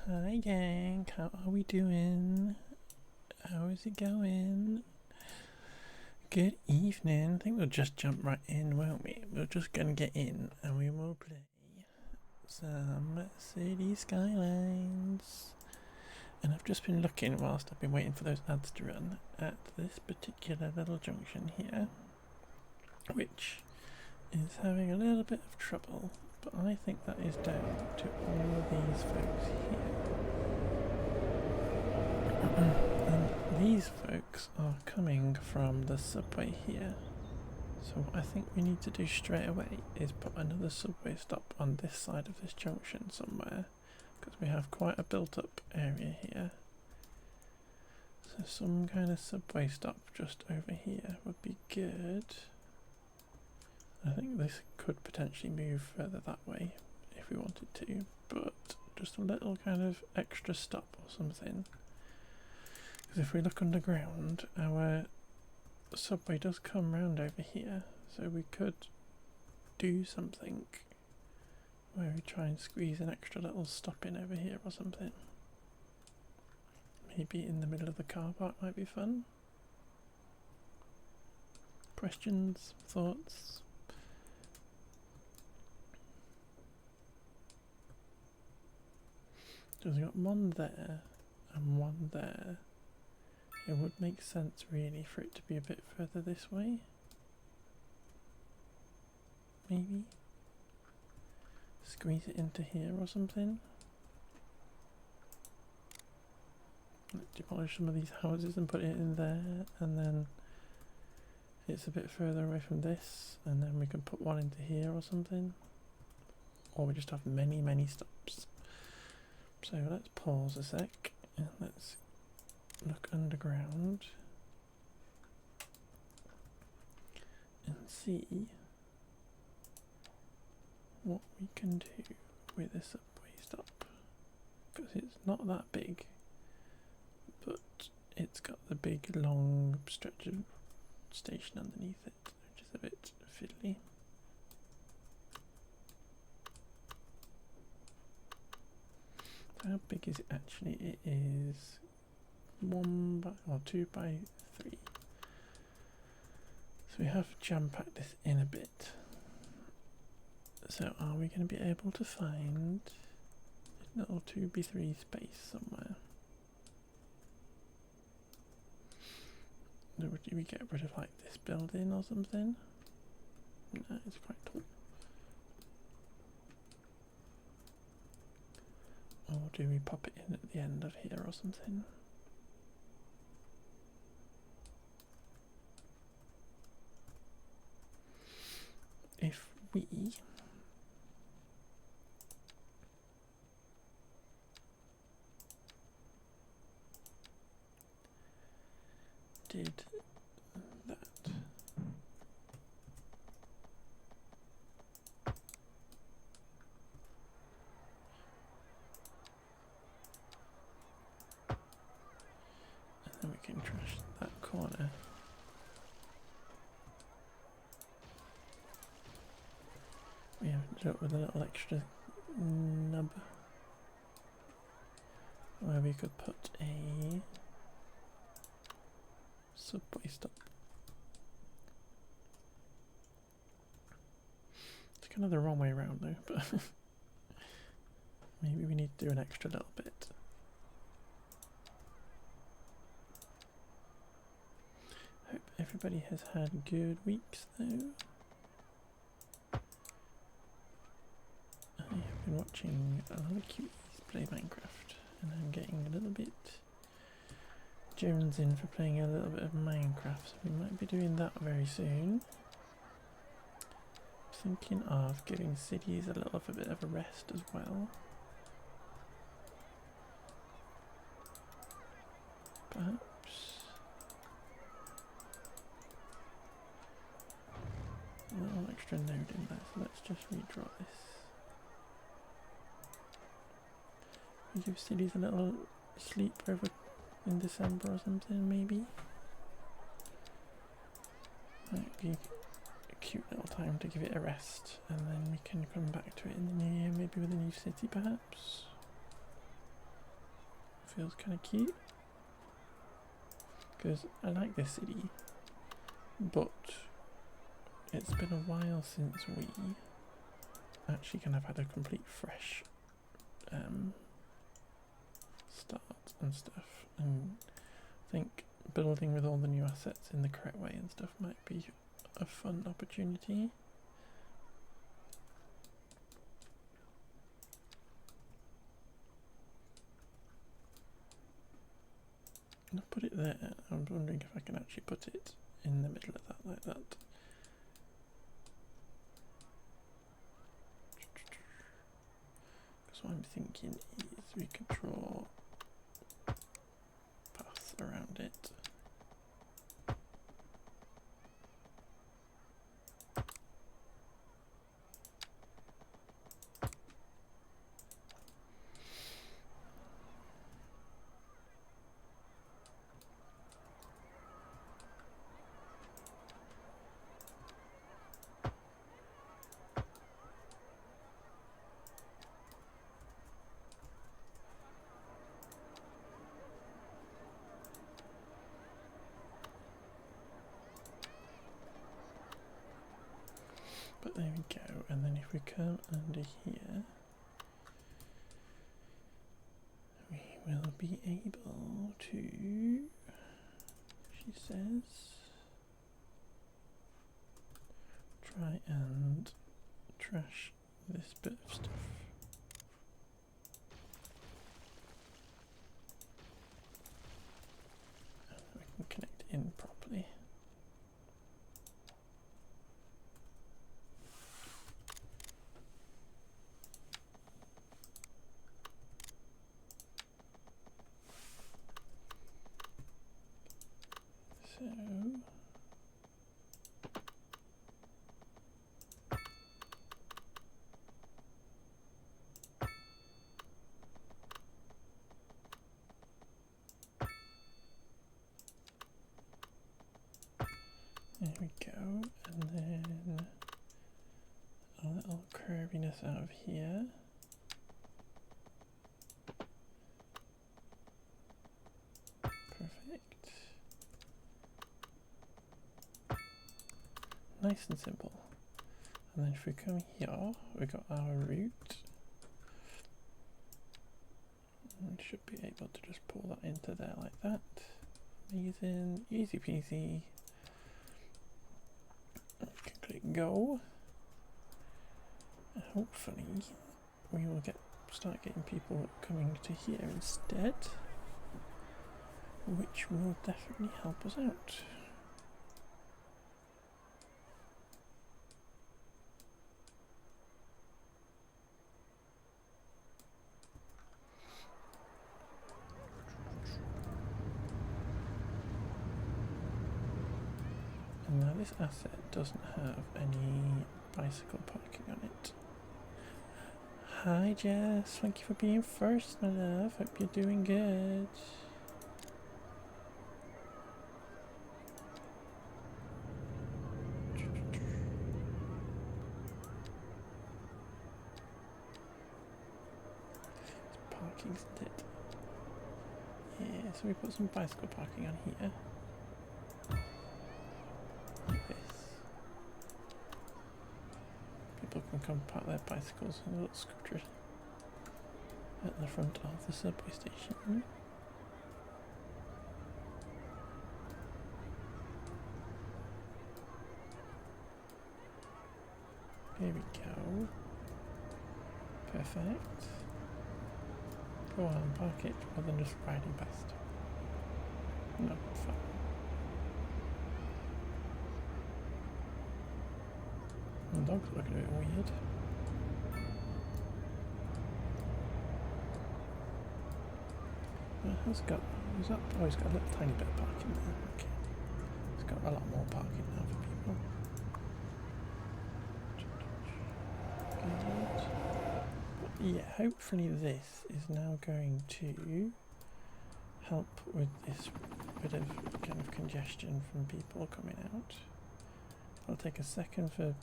Hi gang, how are we doing? How is it going? Good evening. I think we'll just jump right in, won't we? We're just gonna get in and we will play some City Skylines. And I've just been looking whilst I've been waiting for those ads to run at this particular little junction here, which is having a little bit of trouble, but I think that is down to all of these folks here. And these folks are coming from the subway here. So what I think we need to do straight away is put another subway stop on this side of this junction somewhere, because we have quite a built up area here. So some kind of subway stop just over here would be good. I think this could potentially move further that way if we wanted to, but just a little kind of extra stop or something. Because if we look underground, our subway does come round over here, so we could do something where we try and squeeze an extra little stop in over here or something. Maybe in the middle of the car park might be fun. Questions, thoughts? Because we've got one there and one there. It would make sense really for it to be a bit further this way. Maybe. Squeeze it into here or something. Demolish some of these houses and put it in there, and then it's a bit further away from this, and then we can put one into here or something. Or we just have many stops. So let's pause a sec and let's look underground and see what we can do with a subway stop, because it's not that big, but it's got the big long stretch of station underneath it, which is a bit fiddly. How big is it actually? It is 2 by 3. So we have jam-packed this in a bit. So are we going to be able to find a little 2x3 space somewhere? Or do we get rid of like this building or something? No, it's quite tall. Or do we pop it in at the end of here or something? If we did that. And then we can trash that corner. We haven't done it with a little extra nub where we could put a subway stop. It's kind of the wrong way around though, but maybe we need to do an extra little bit. Hope everybody has had good weeks though. I have been watching a lot of cuties play Minecraft, and I'm getting a little bit Jones in for playing a little bit of Minecraft, so we might be doing that very soon. Thinking of giving cities a little bit of a rest as well. Perhaps a little extra node in there, so let's just redraw this. We give cities a little sleep over in December or something, maybe. Might be a cute little time to give it a rest, and then we can come back to it in the new year, maybe with a new city perhaps. feels kind of cute. Because I like this city, but it's been a while since we actually kind of had a complete fresh start and stuff. And I think building with all the new assets in the correct way and stuff might be a fun opportunity. I'll put it there. I'm wondering if I can actually put it in the middle of that like that. Because what I'm thinking is we could draw paths around it. But there we go, and then if we come under here, we will be able to, she says, try and trash this bit of stuff. And we can connect in properly. So there we go, and then a little curviness out of here. Perfect. Nice and simple. And then if we come here, we got our route. And should be able to just pull that into there like that. Amazing, easy peasy. We can click go. And hopefully we will start getting people coming to here instead, which will definitely help us out. And now this asset doesn't have any bicycle parking on it. Hi Jess, thank you for being first, my love. Hope you're doing good. Parking, isn't it? Yeah, so we put some bicycle parking on here. Like this. People can come park their bicycles and little scooters at the front of the subway station. Here we go. Perfect. Go on, park it rather than just riding past. No, fine. The dog's looking a bit weird. It's got a little tiny bit of parking there. Okay. It's got a lot more parking now for people. Good. But yeah, hopefully this is now going to help with this bit of kind of congestion from people coming out. It'll take a second for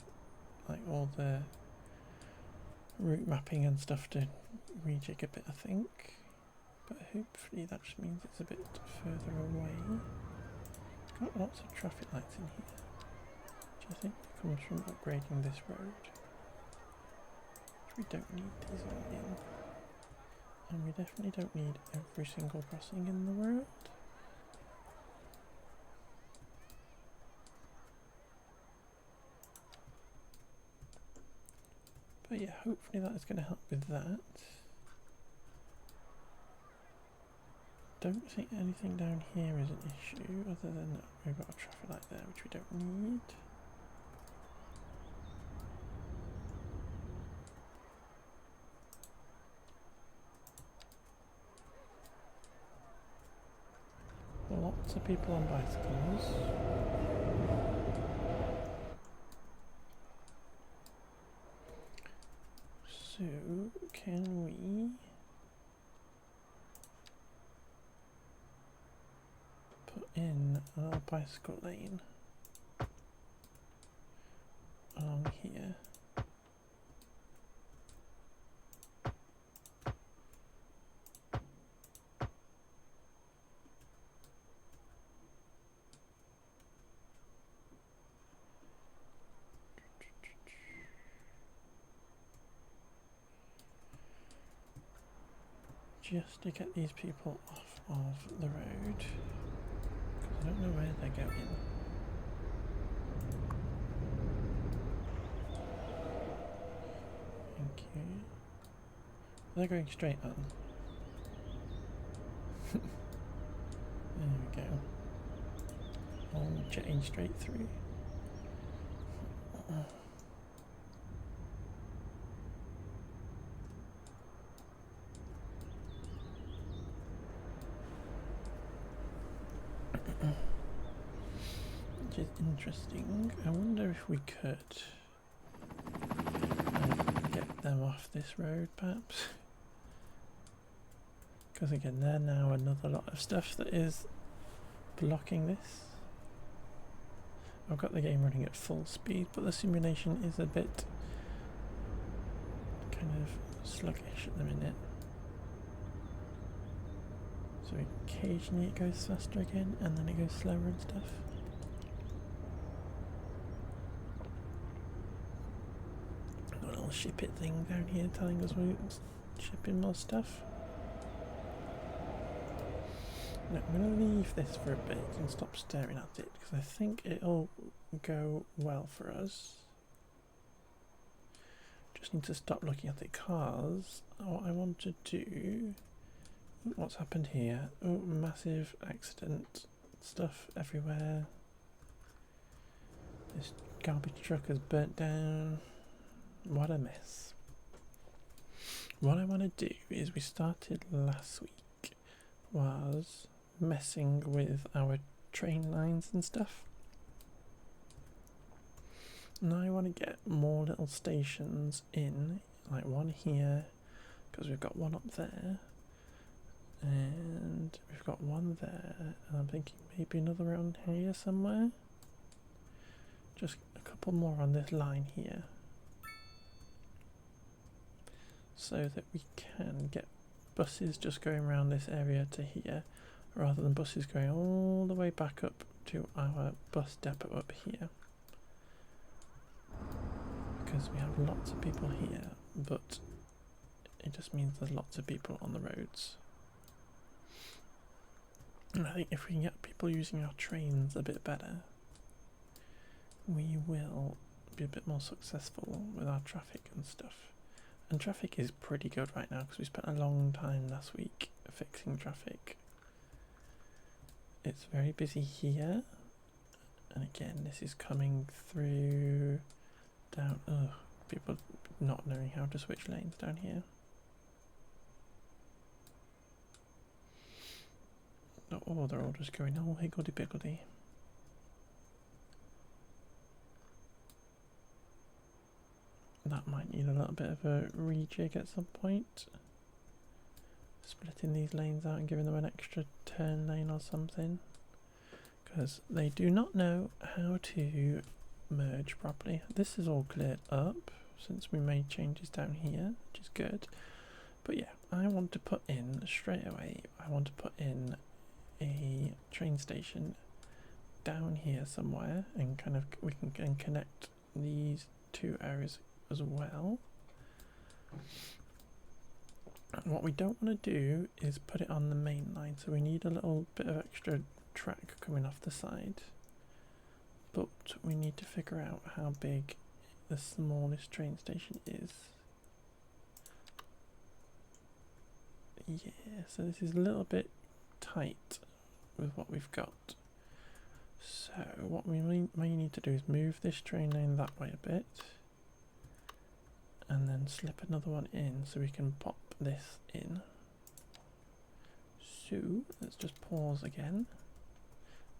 like all the route mapping and stuff to rejig a bit, I think. but hopefully that just means it's a bit further away. Got lots of traffic lights in here, which I think comes from upgrading this road. Which we don't need these all in. And we definitely don't need every single crossing in the road. But yeah, hopefully that is going to help with that. Don't think anything down here is an issue, other than we've got a traffic light there, which we don't need. Lots of people on bicycles. So, can we put in a bicycle lane along here? Just to get these people off of the road, because I don't know where they're going. Thank you. They're going straight on. There we go. All jetting straight through. Which is interesting. I wonder if we could get them off this road, perhaps. Because again, they're now another lot of stuff that is blocking this. I've got the game running at full speed, but the simulation is a bit kind of sluggish at the minute. So occasionally it goes faster again, and then it goes slower and stuff. Got a little ship it thing down here telling us we're shipping more stuff. Now, I'm going to leave this for a bit and stop staring at it, because I think it'll go well for us. Just need to stop looking at the cars. What I want to do... What's happened here? Oh, massive accident. Stuff everywhere. This garbage truck has burnt down. What a mess. What I want to do is, we started last week, was messing with our train lines and stuff. Now I want to get more little stations in, like one here, because we've got one up there. And we've got one there, and I'm thinking maybe another around here somewhere. Just a couple more on this line here, so that we can get buses just going around this area to here, rather than buses going all the way back up to our bus depot up here. Because we have lots of people here, but it just means there's lots of people on the roads. And I think if we can get people using our trains a bit better, we will be a bit more successful with our traffic and stuff. And traffic is pretty good right now, because we spent a long time last week fixing traffic. It's very busy here, and again this is coming through down, people not knowing how to switch lanes down here. Oh, they're all just going, oh, higgledy-piggledy. That might need a little bit of a rejig at some point. Splitting these lanes out and giving them an extra turn lane or something. Because they do not know how to merge properly. This is all cleared up since we made changes down here, which is good. But yeah, I want to put in straight away, I want to put in a train station down here somewhere, and kind of we can connect these two areas as well. What we don't want to do is put it on the main line, so we need a little bit of extra track coming off the side. But we need to figure out how big the smallest train station is. Yeah, so this is a little bit tight with what we've got. So what we may need to do is move this train line that way a bit, and then slip another one in so we can pop this in. So let's just pause again,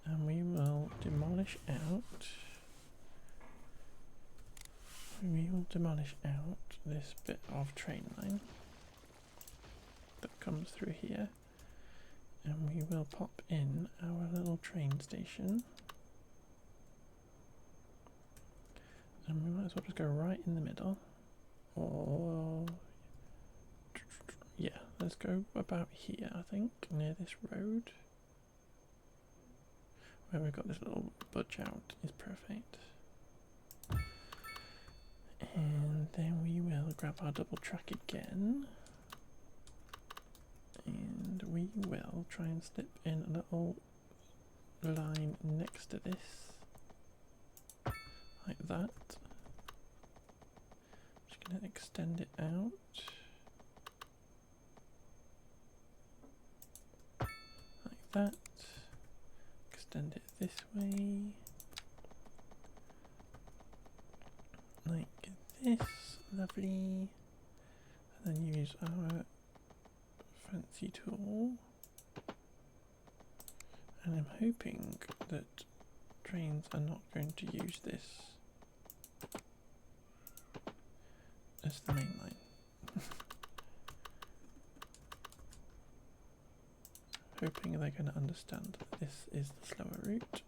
and we will demolish out. We will demolish out this bit of train line that comes through here, and we will pop in our little train station, and we might as well just go right in the middle, or yeah, let's go about here, I think, near this road where we've got this little budge out is perfect. And then we will grab our double track again, and we will try and slip in a little line next to this, like that. Just going to extend it out. Like that. Extend it this way. Like this. Lovely. And then use our fancy tool, and I'm hoping that trains are not going to use this as the main line. Hoping they're going to understand that this is the slower route.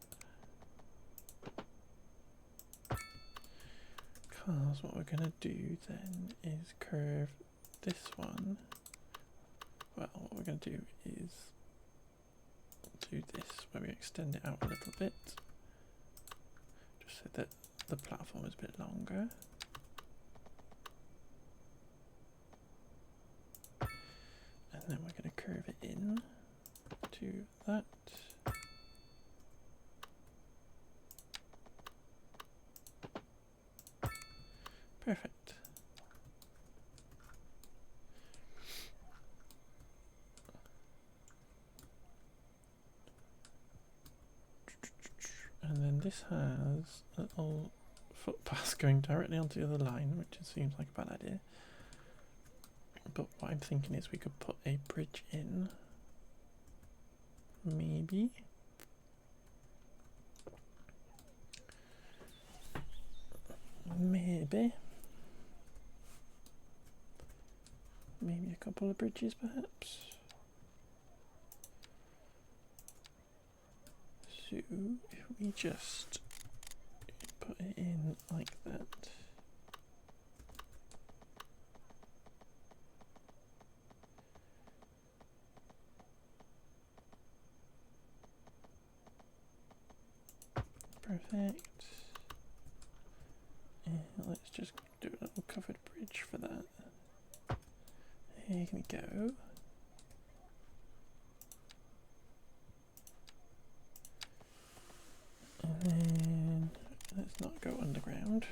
Because what we're going to do then is curve this one. Well, what we're going to do is do this, where we extend it out a little bit, just so that the platform is a bit longer. And then we're going to curve it in to that. Perfect. And then this has little footpaths going directly onto the other line, which seems like a bad idea. But what I'm thinking is we could put a bridge in. Maybe. Maybe a couple of bridges perhaps. So if we just put it in like that. Perfect. And let's just do a little covered bridge for that. Here we go. And then let's not go underground.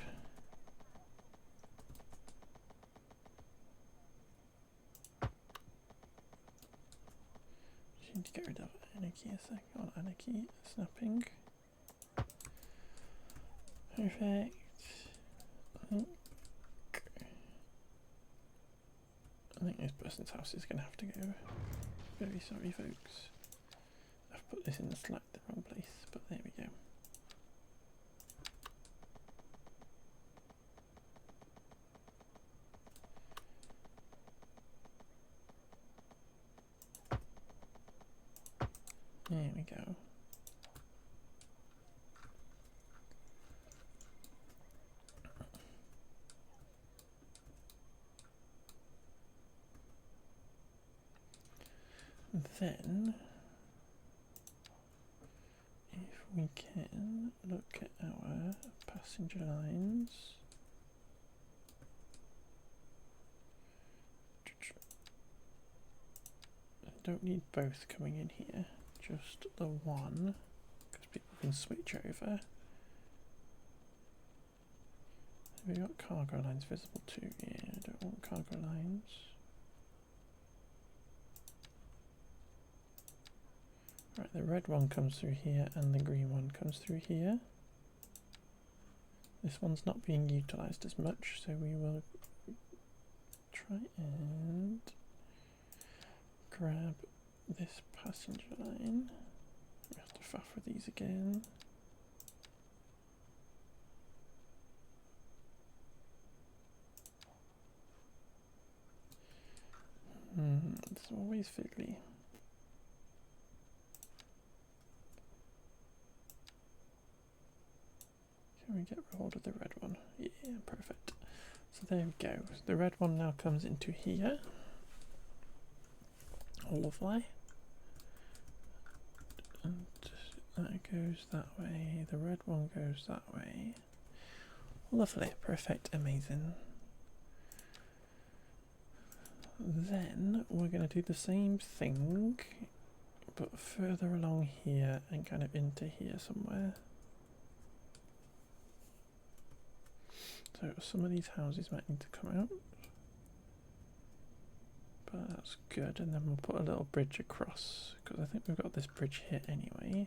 Just need to get rid of anarchy a second. On anarchy, snapping. Perfect. I think this person's house is going to have to go. Very sorry, folks. I've put this in the slide the wrong place, but there we go. There we go. Then, if we can look at our passenger lines. I don't need both coming in here, just the one, because people can switch over. Have we got cargo lines visible too? Yeah, I don't want cargo lines. Right, the red one comes through here and the green one comes through here. This one's not being utilised as much, so we will try and grab this passenger line. We have to faff with these again. It's always fiddly. Can we get hold of the red one? Yeah, perfect. So there we go. The red one now comes into here. Lovely. And that goes that way. The red one goes that way. Lovely. Perfect. Amazing. Then we're going to do the same thing, but further along here and kind of into here somewhere. So some of these houses might need to come out, but that's good. And then we'll put a little bridge across, because I think we've got this bridge here anyway.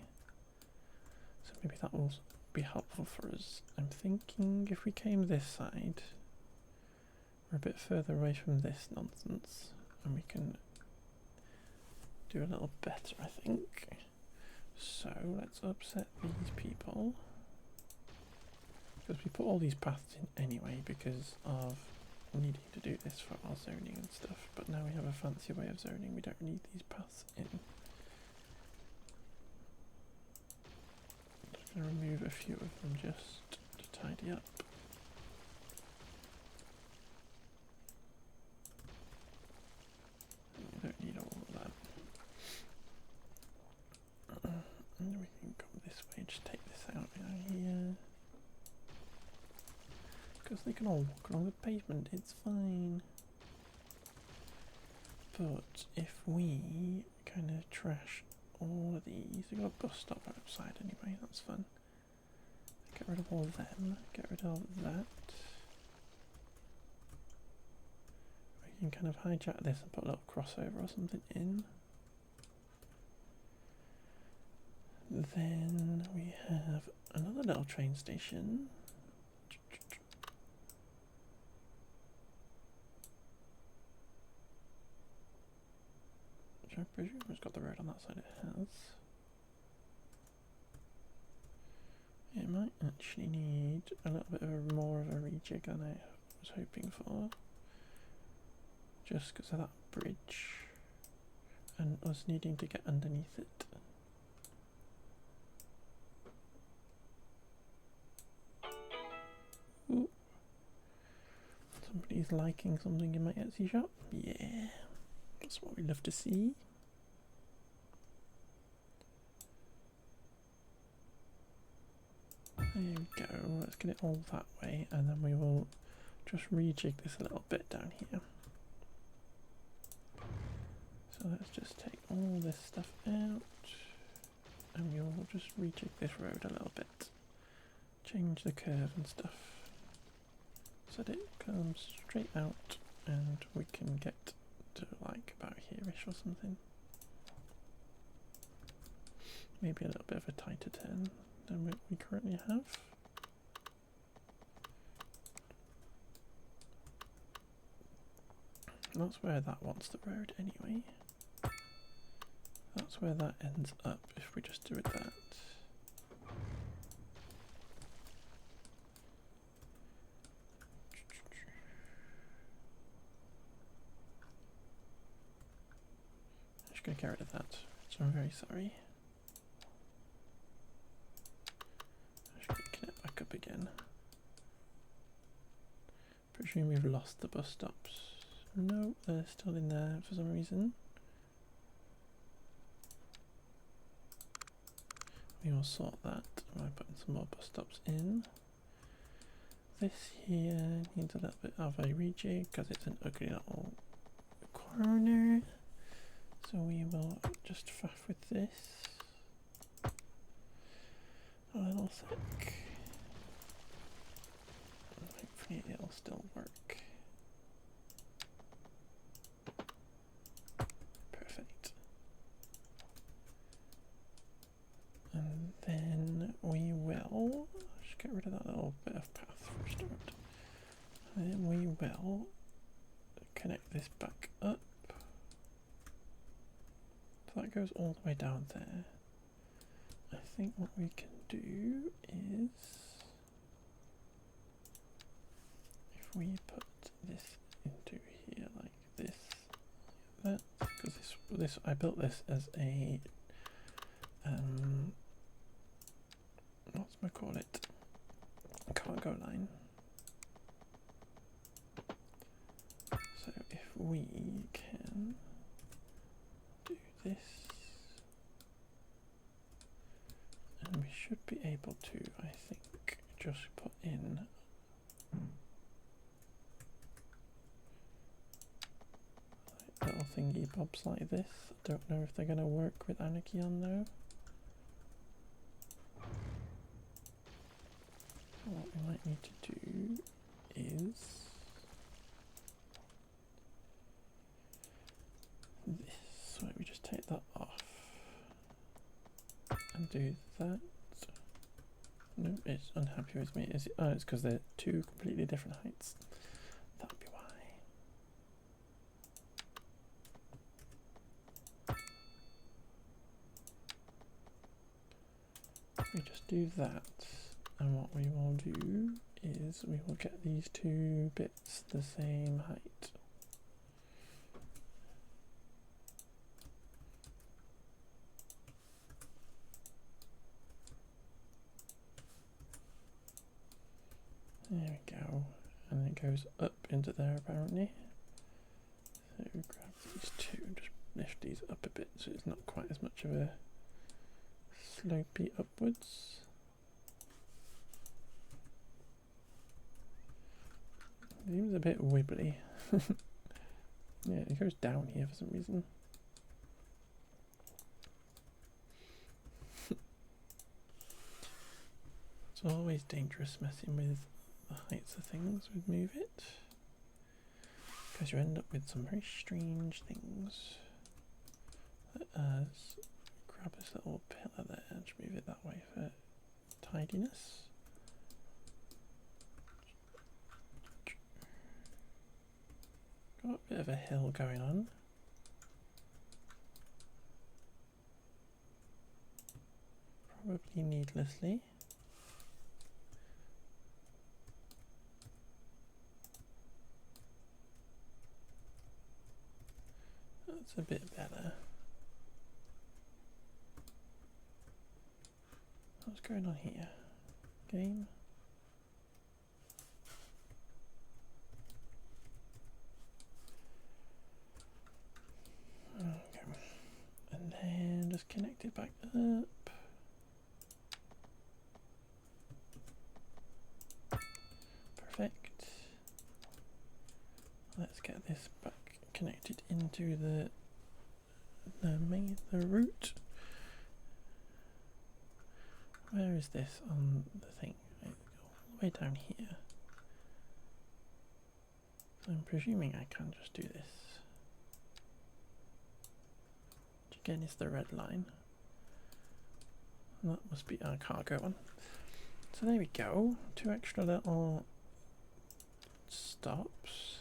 So maybe that will be helpful for us. I'm thinking if we came this side, we're a bit further away from this nonsense, and we can do a little better, I think. So let's upset these people. Because we put all these paths in anyway because of needing to do this for our zoning and stuff, but now we have a fancy way of zoning, we don't need these paths in. I'm just going to remove a few of them just to tidy up. We don't need all of that. And we can come this way, just take this out here. Because they can all walk along the pavement, it's fine. But if we kind of trash all of these, we've got a bus stop outside anyway, that's fun. Get rid of all of them, get rid of that. We can kind of hijack this and put a little crossover or something in. Then we have another little train station. I presume it's got the road on that side, it has. It might actually need a little bit of a more of a rejig than I was hoping for. Just because of that bridge and us needing to get underneath it. Ooh. Somebody's liking something in my Etsy shop. Yeah, that's what we love to see. There we go, let's get it all that way and then we will just rejig this a little bit down here. So let's just take all this stuff out and we will just rejig this road a little bit. Change the curve and stuff so that it comes straight out and we can get to like about here-ish or something. Maybe a little bit of a tighter turn than what we currently have. That's where that wants the road anyway. That's where that ends up if we just do it that. I'm just going to get rid of that, so I'm very sorry. Back up again. Presume we've lost the bus stops. No, they're still in there for some reason. we will sort that by putting some more bus stops in. This here needs a little bit of a rejig because it's an ugly little corner. So we will just faff with this a little sec. Hopefully it'll still work. Perfect. And then we will just get rid of that little bit of path for a start. And then we will connect this back up. So that goes all the way down there. I think what we can do is, if we put this into here like this, that, because this I built this as a what's my call it, cargo line. So if we can do this, and we should be able to, I think, just put in little thingy bobs like this. I don't know if they're going to work with Anarchy on though. What we might need to do is this. So we just take that off and do that. No, it's unhappy with me. Is it? Oh, it's because they're two completely different heights. That would be why. We just do that, and what we will do is we will get these two bits the same height. There we go, and it goes up into there apparently. So we grab these two and just lift these up a bit so it's not quite as much of a slopey upwards. It seems a bit wibbly. Yeah, it goes down here for some reason. It's always dangerous messing with the heights of things with Move It, because you end up with some very strange things. Let us grab this little pillar there and just move it that way for tidiness. Got a bit of a hill going on. Probably needlessly. That's a bit better. What's going on here? Game? Okay. And then just connect it back up. Perfect. Let's get this back connected into the root. Where is this on the thing? All the way down here. So I'm presuming I can just do this. Which again is the red line. And that must be our cargo one. So there we go. Two extra little stops.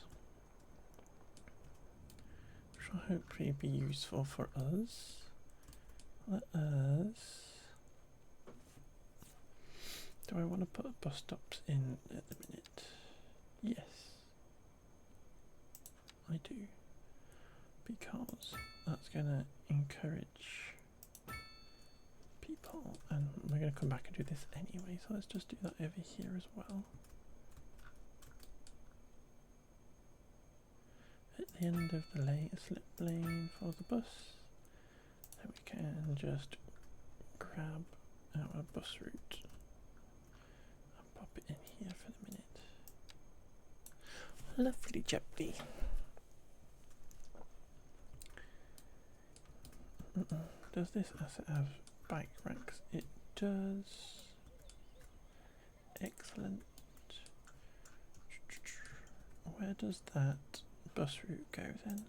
Which will hopefully be useful for us. Let us... Do I want to put bus stops in at the minute? Yes, I do, because that's going to encourage people, and we're going to come back and do this anyway, so let's just do that over here as well. At the end of the slip lane for the bus, then we can just grab our bus route and pop it in here for the minute. Lovely jubbly. Does this asset have bike racks? It does. Excellent. Where does that bus route go then?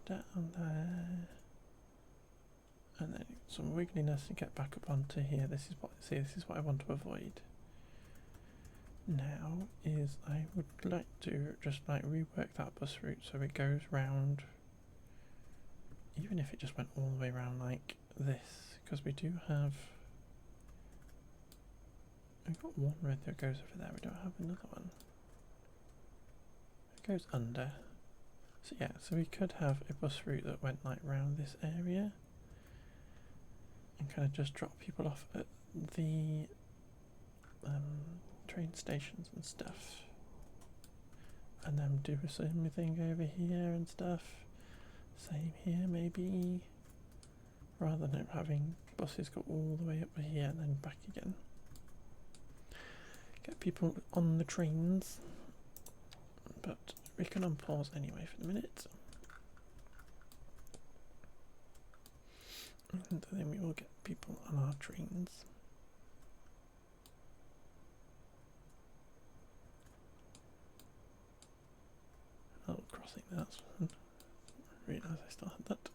Down there. And then some wiggliness to get back up onto here. This is what I want to avoid. Now is I would like to just like rework that bus route so it goes round, even if it just went all the way around like this, because we've got one road that goes over there, we don't have another one. It goes under. So yeah, so we could have a bus route that went like round this area and kind of just drop people off at the train stations and stuff, and then do the same thing over here and stuff. Same here maybe, rather than having buses go all the way up here and then back again. Get people on the trains, but we can unpause anyway for the minute. And then we will get people on our trains. Oh, crossing that. I realise I still had that.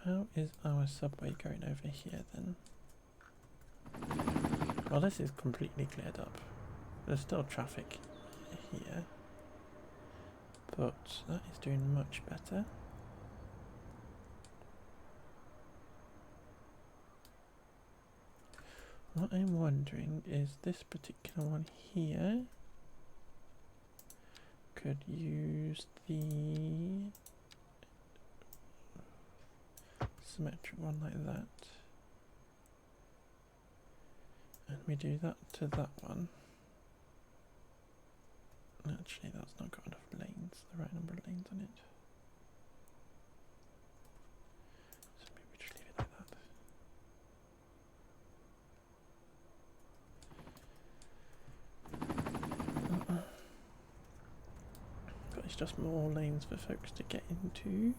How is our subway going over here then? Well, this is completely cleared up. There's still traffic here, but that is doing much better. What I'm wondering is this particular one here could use the symmetric one like that, and we do that to that one. Actually, that's not got enough lanes, the right number of lanes on it. So maybe we just leave it like that. But it's just more lanes for folks to get into,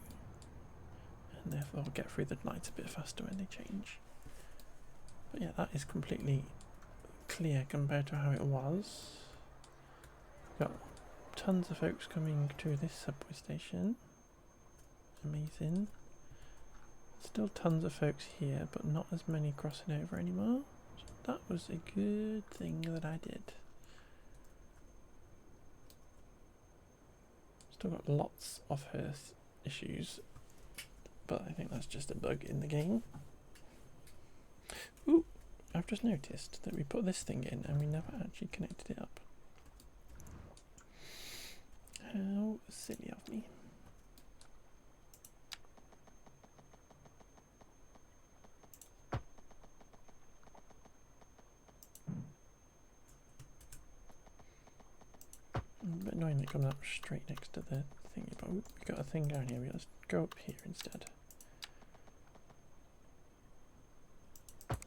and therefore get through the night a bit faster when they change. But yeah, that is completely clear compared to how it was. Got tons of folks coming to this subway station. Amazing. Still tons of folks here, but not as many crossing over anymore. So that was a good thing that I did. Still got lots of hearth issues, but I think that's just a bug in the game. Ooh, I've just noticed that we put this thing in and we never actually connected it up. How silly of me. A bit annoying that it comes up straight next to the thingy, but we got a thing down here. Let's go up here instead.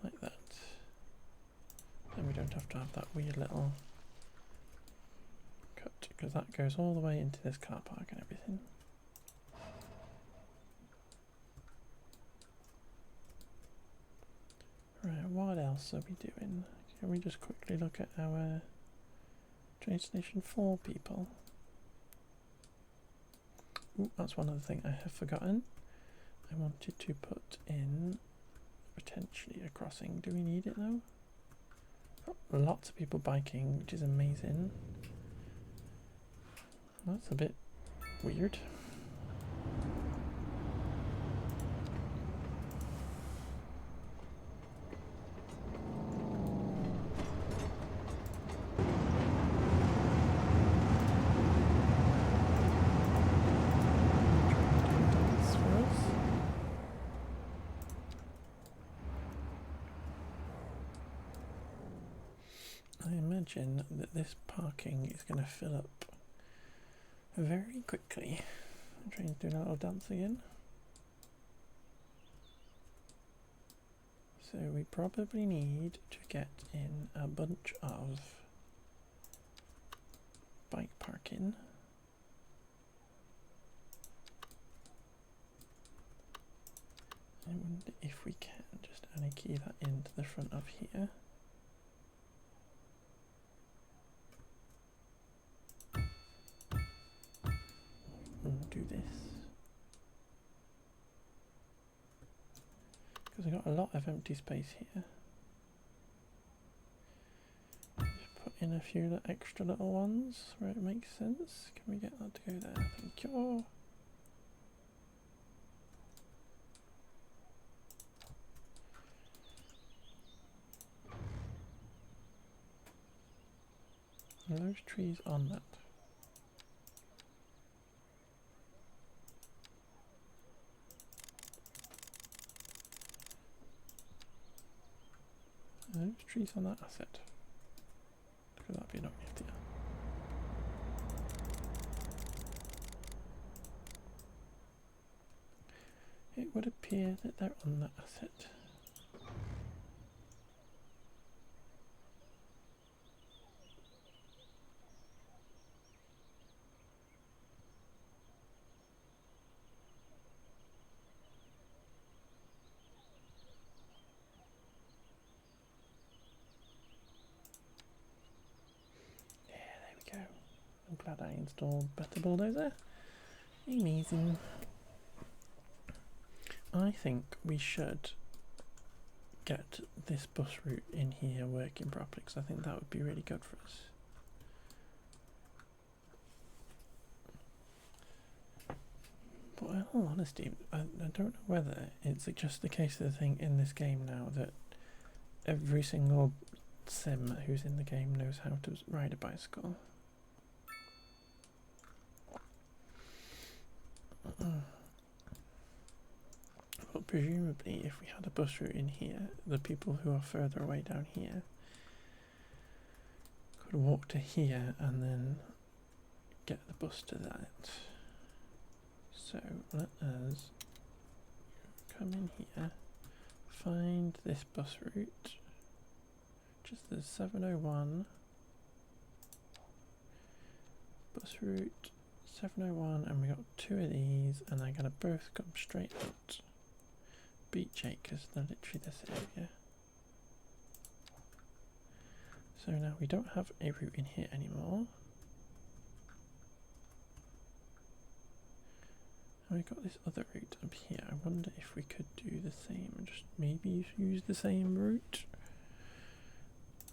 Like that. Then we don't have to have that weird little cut, because that goes all the way into this car park and everything. Right, what else are we doing? Can we just quickly look at our train station for people? Ooh, that's one other thing I have forgotten. I wanted to put in potentially a crossing. Do we need it though? Got lots of people biking, which is amazing. That's a bit weird. imagine that this parking is going to fill up very quickly. The train's doing a little dance again. So we probably need to get in a bunch of bike parking. I wonder if we can just anarchy that into the front of here. We'll do this. Because we've got a lot of empty space here. Just put in a few extra little ones where it makes sense. Can we get that to go there? Thank you. Are those trees on that? Are those trees on that asset? Could that be an objective? It would appear that they're on that asset. I'm glad I installed Better Bulldozer. Amazing. I think we should get this bus route in here working properly, because I think that would be really good for us. But in all honesty, I don't know whether it's just the case of the thing in this game now that every single sim who's in the game knows how to ride a bicycle. But presumably if we had a bus route in here, the people who are further away down here could walk to here and then get the bus to that. So let us come in here, find this bus route, just the 701, bus route 701, and we got two of these, and they're gonna both come straight out. Beach Acres, they're literally this area. So now we don't have a route in here anymore. And we've got this other route up here. I wonder if we could do the same and just maybe use the same route.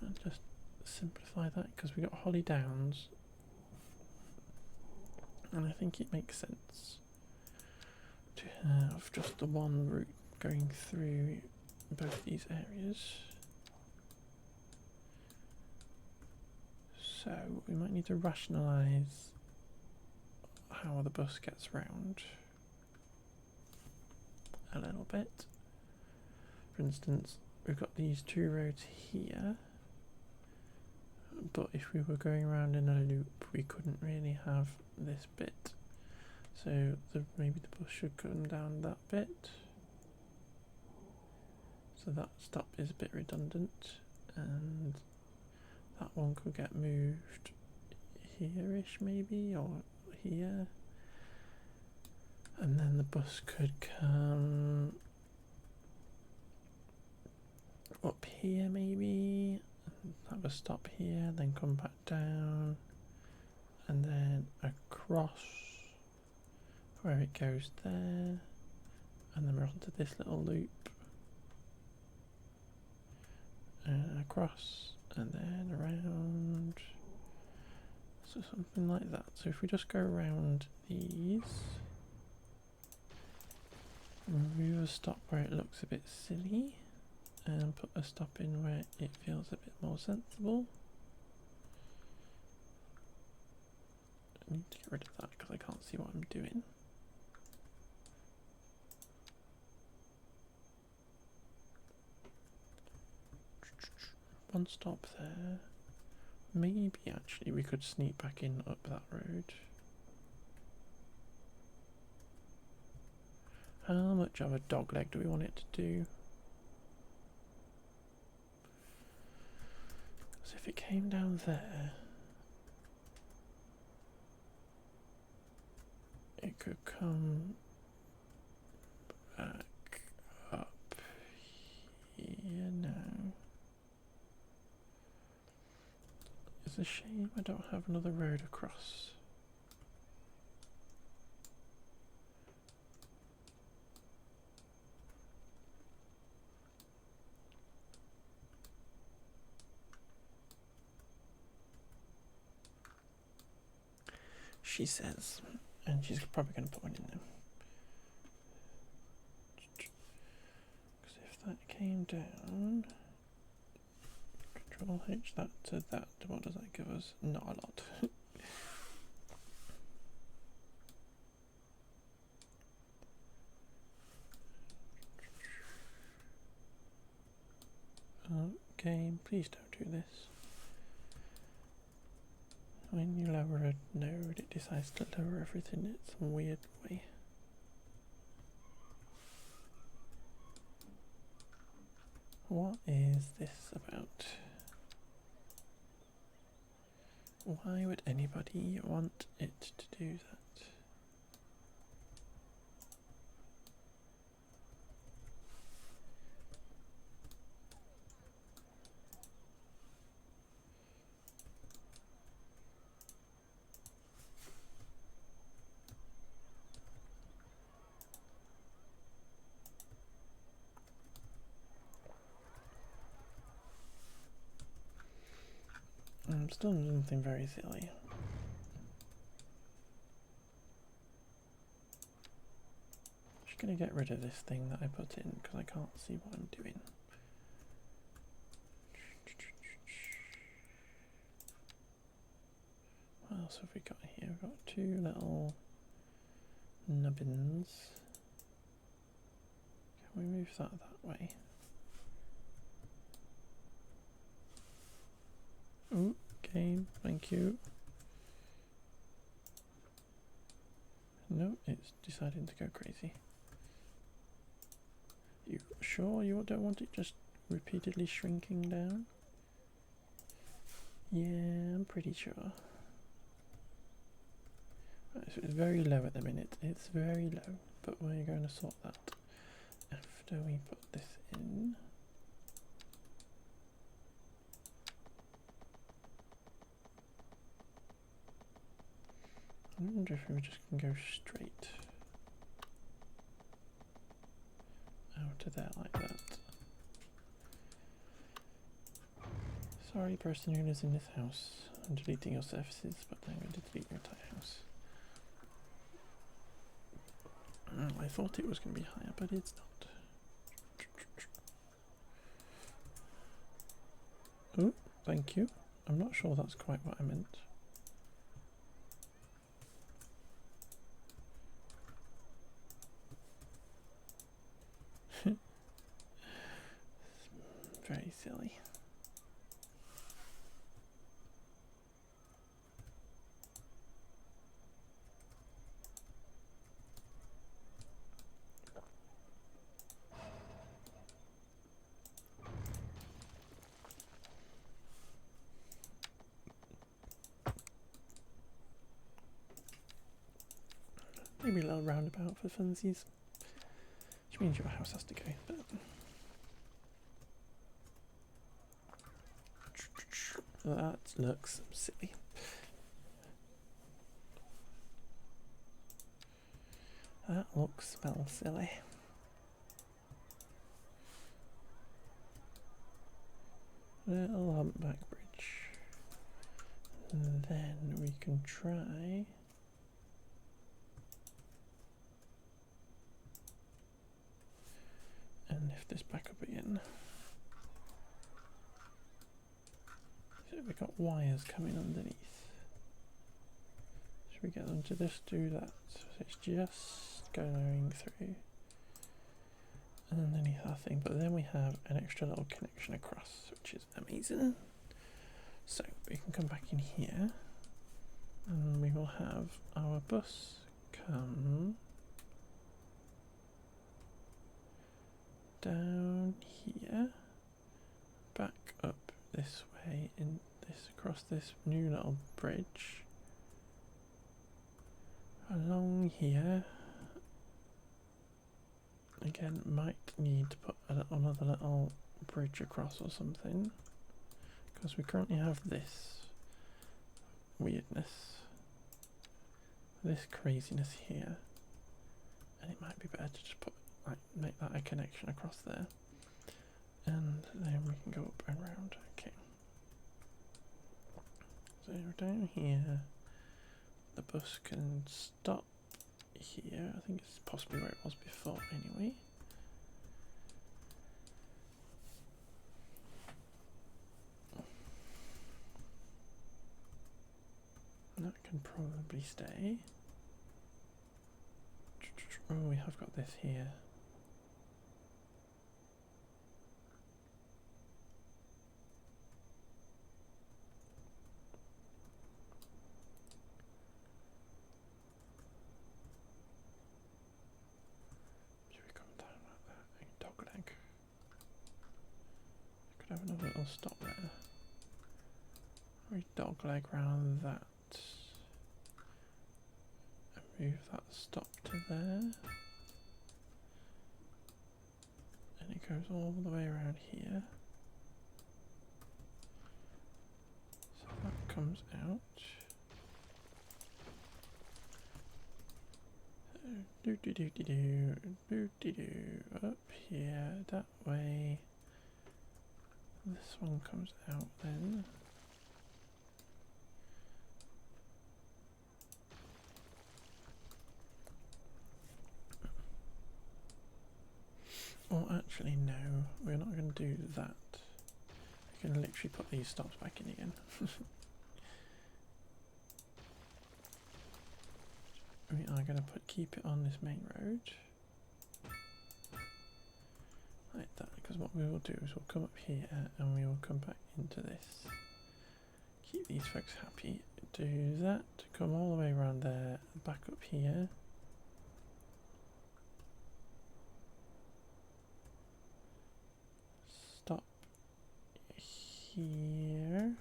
And just simplify that, because we got Holly Downs. And I think it makes sense to have just the one route going through both these areas. So we might need to rationalise how the bus gets round a little bit. For instance, we've got these two roads here, but if we were going around in a loop we couldn't really have this bit, so maybe the bus should come down that bit, so that stop is a bit redundant, and that one could get moved here-ish maybe, or here, and then the bus could come up here maybe, have a stop here, then come back down, and then across where it goes there, and then we're onto this little loop, and across, and then around, so something like that. So if we just go around these, remove a stop where it looks a bit silly, and put a stop in where it feels a bit more sensible. I need to get rid of that because I can't see what I'm doing. One stop there, Maybe actually we could sneak back in up that road. How much of a dog leg do we want it to do? Because if it came down there, it could come back up here now. It's a shame I don't have another road across. She says, and she's probably going to put one in there. Because if that came down, Control H that to that, what does that give us? Not a lot. Game, please don't do this. When you lower a node, it decides to lower everything in some weird way. What is this about? Why would anybody want it to do that? I'm still doing something very silly. Just gonna get rid of this thing that I put in because I can't see what I'm doing. What else have we got here? We've got two little nubbins. Can we move that way? Ooh, game, thank you. No, it's deciding to go crazy. You sure you don't want it just repeatedly shrinking down? Yeah, I'm pretty sure. Right, so it's very low at the minute. It's very low, but we're going to sort that after we put this in. I wonder if we just can go straight out to there like that. Sorry, person who lives in this house. I'm deleting your surfaces, but I'm going to delete your entire house. Oh, I thought it was going to be higher, but it's not. Oh, thank you. I'm not sure that's quite what I meant. Very silly. Maybe a little roundabout for funsies. Which means your house has to go, but that looks silly. That looks well silly. Little humpback bridge. And then we can try and lift this back up again. So we've got wires coming underneath. Should we get them to just do that? So it's just going through underneath our thing, but then we have an extra little connection across, which is amazing. So we can come back in here and we will have our bus come down here, back up this way, in this across this new little bridge, along here. Again, might need to put another little bridge across or something, because we currently have this weirdness, this craziness here, and it might be better to just put, like, make that a connection across there, and then we can go up and round. Okay, so down here the bus can stop here. I think it's possibly where it was before anyway. That can probably stay. Oh, we have got this here. Should we come down like that? A dog leg. Could have another little stop there. Or a dog leg round that. And move that stop to there. And it goes all the way around here. So that comes out. Do do do do do do do do up here that way. This one comes out then. Or actually no, we're not going to do that. We can literally put these stops back in again. We are going to keep it on this main road like that, because what we will do is we'll come up here and we will come back into this. Keep these folks happy. Do that, come all the way around there, back up here. Stop here.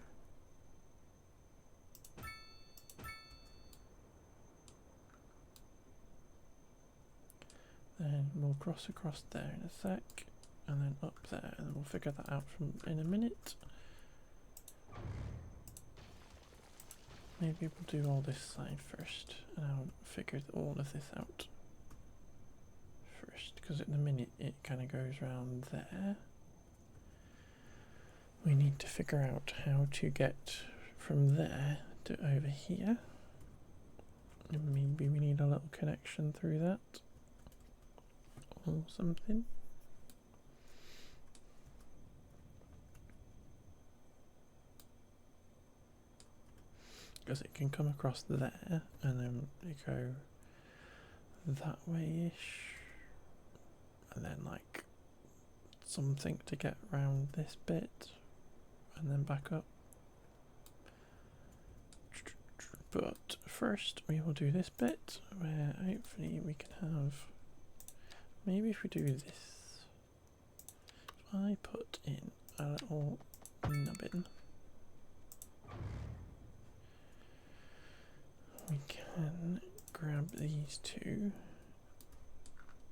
Then we'll cross across there in a sec, and then up there, and then we'll figure that out in a minute. Maybe we'll do all this side first, and I'll figure all of this out first, because at the minute it kind of goes around there. We need to figure out how to get from there to over here, and maybe we need a little connection through that or something. Because it can come across there and then you go that way-ish, and then like something to get around this bit and then back up. But first we will do this bit where hopefully we can have, maybe if we do this, if I put in a little nubbin, we can grab these two,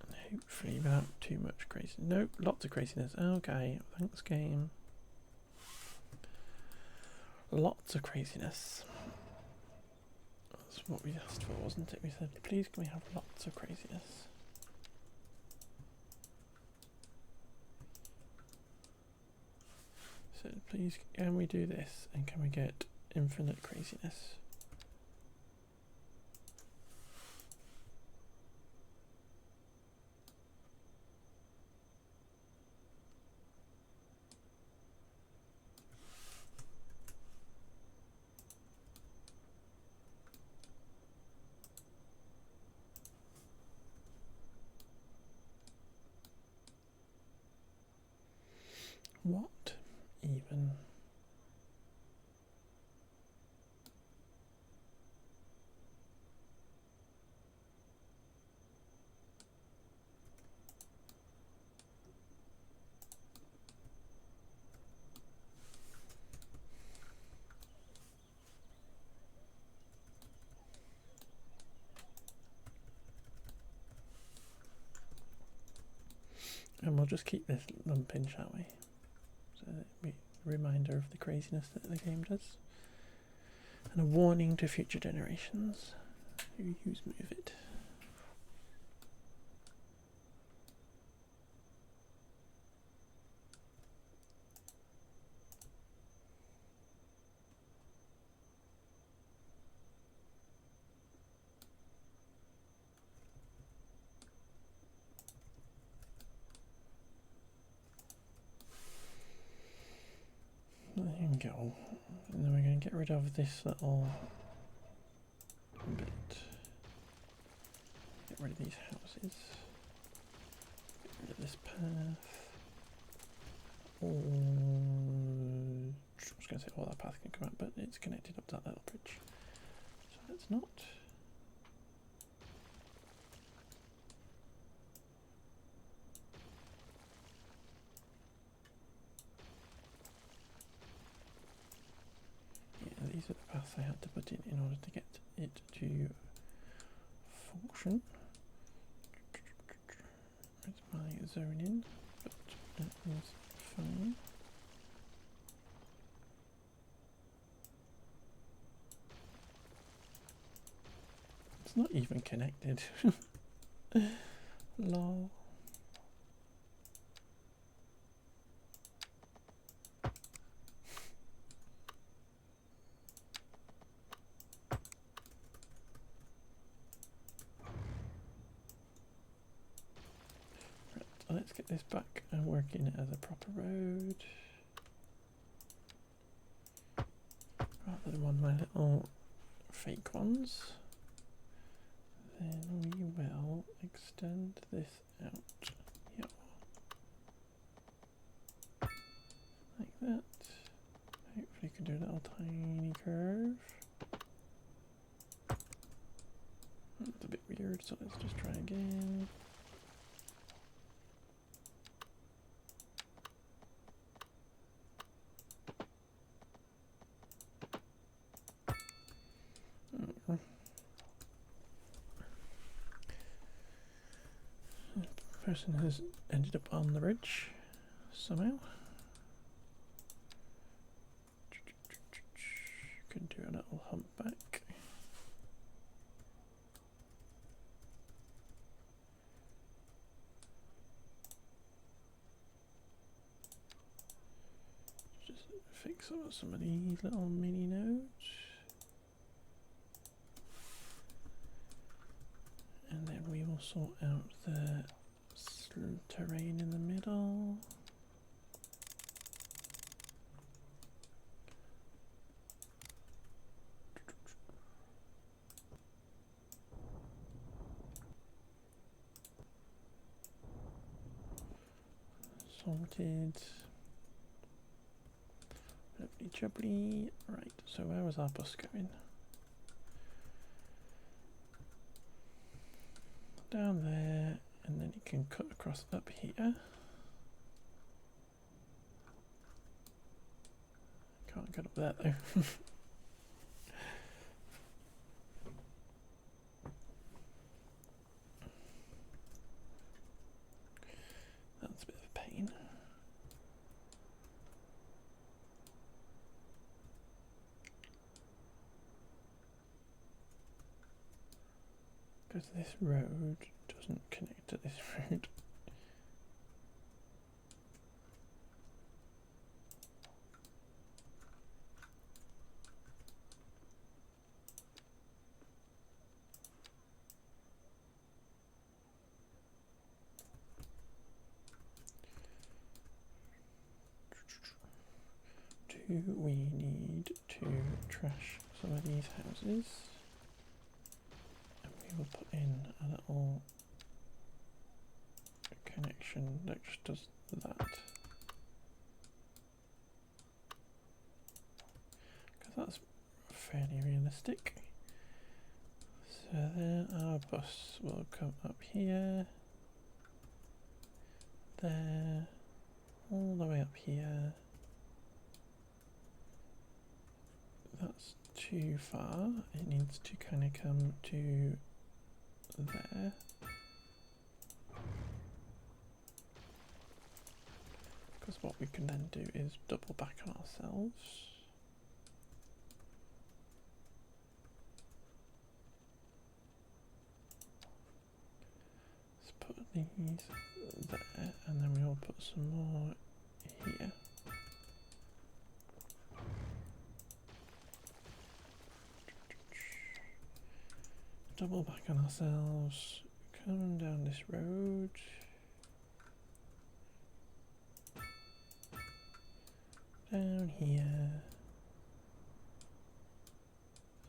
and hopefully without too much crazy. Nope, lots of craziness. Okay, thanks game. Lots of craziness. That's what we asked for, wasn't it? We said, please can we have lots of craziness. So please can we do this, and can we get infinite craziness? What even? And we'll just keep this lump in, shall we? So that we a reminder of the craziness that the game does. And a warning to future generations who use Move It. There you go. And then we're going to get rid of this little bit. Get rid of these houses. Get rid of this path. I was going to say all that path can come out, but it's connected up to that little bridge. So let's not. These are the paths I had to put in order to get it to function. It's my zone in, but it is fine. It's not even connected. Lol. Let's get this back and working it as a proper road rather than one of my little fake ones. Then we will extend this out here like that. Hopefully you can do a little tiny curve. That's a bit weird, so let's just try again. Person has ended up on the bridge somehow. Could do a little humpback. Just fix up some of these little mini nodes. And then we will sort out the terrain in the middle. Sorted. Lovely jubbly. Right, so where was our bus going? Down there. And then you can cut across up here. Can't get up there though. That's a bit of a pain. Because this road doesn't connect to this road. Do we need to trash some of these houses? And we will put in a little connection that just does that. Because that's fairly realistic. So then our bus will come up here, there, all the way up here. That's too far. It needs to kind of come to there. because what we can then do is double back on ourselves. Let's put these there, and then we'll put some more here. Double back on ourselves, come down this road. Down here,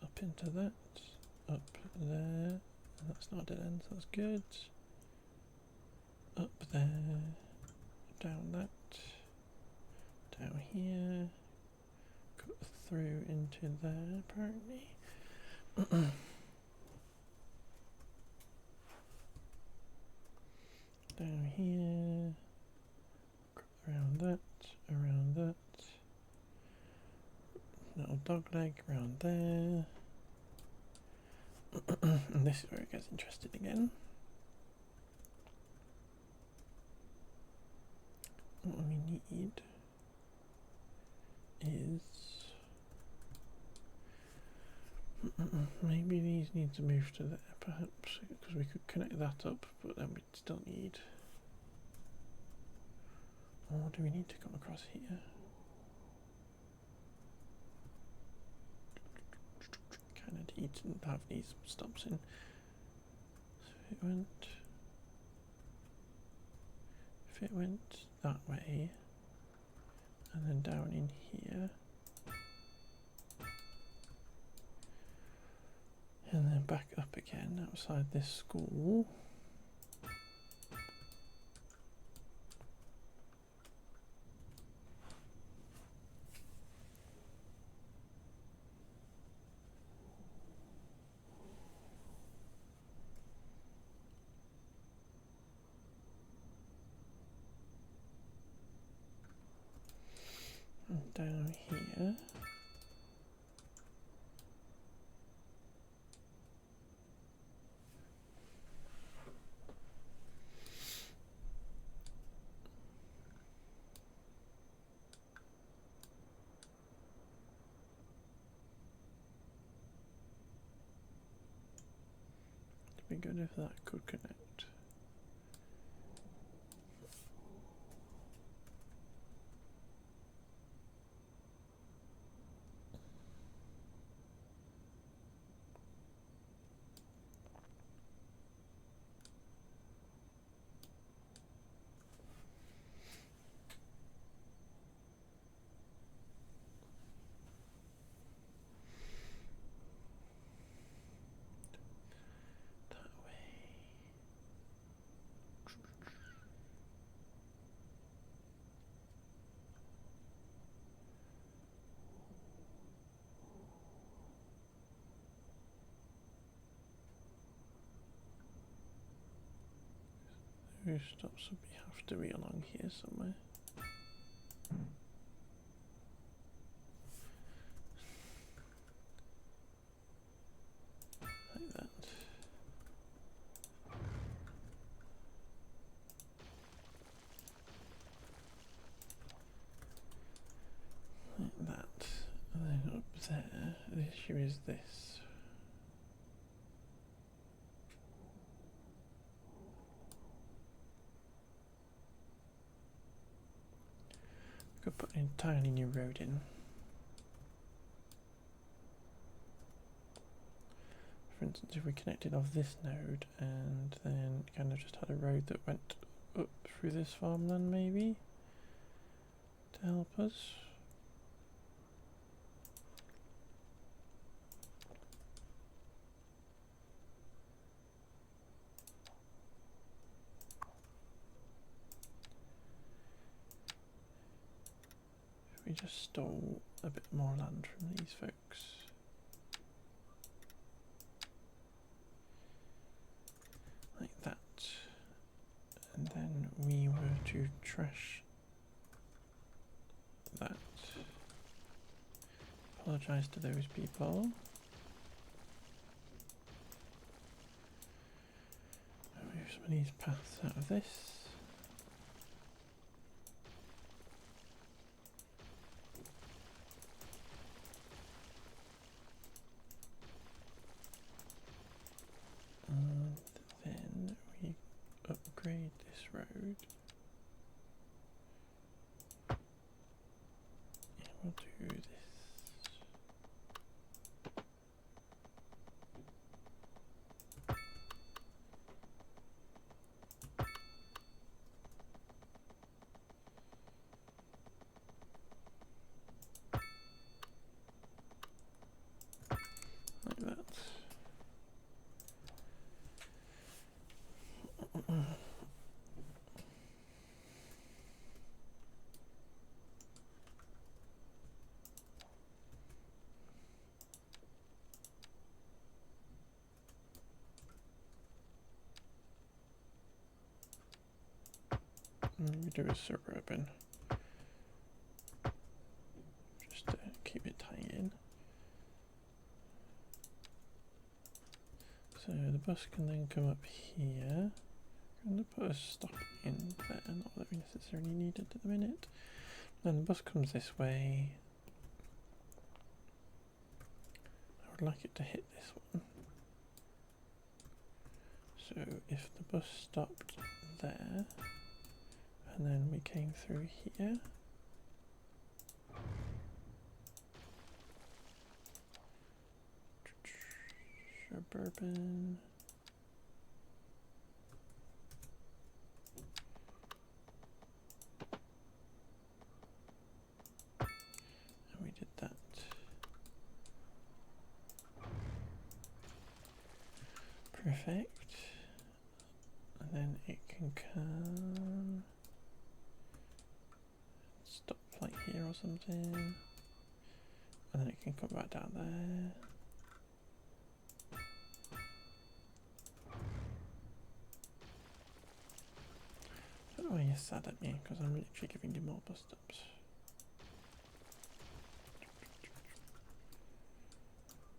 up into that, up there, and that's not a dead end, so that's good. Up there, down that, down here, cut through into there apparently. Down here, around that, around that. Little dog leg around there. And this is where it gets interesting again. What we need is maybe these need to move to there perhaps, because we could connect that up, but then we'd still need, or do we need to come across here? Kind of need to have these stops in. So if it went that way and then down in here and then back up again outside this school, and down here. It'd be good if that could connect. Who stops would have to be along here somewhere. Like that. Like that. And then up there, the issue is this. Could put an entirely new road in. For instance, if we connected off this node and then kind of just had a road that went up through this farmland maybe to help us. We just stole a bit more land from these folks. Like that. And then we were to trash that. Apologise to those people. Move some of these paths out of this. road. Yeah, we'll do this. Like that. We do a suburban, just to keep it tight in. So the bus can then come up here. I'm going to put a stop in there, not that we necessarily need it at the minute. Then the bus comes this way. I would like it to hit this one. So if the bus stopped there, and then we came through here. Suburban. And we did that. Perfect. And then it can come. Stop like here or something. And then it can come back down there. I don't know why you're sad at me, because I'm literally giving you more bus stops.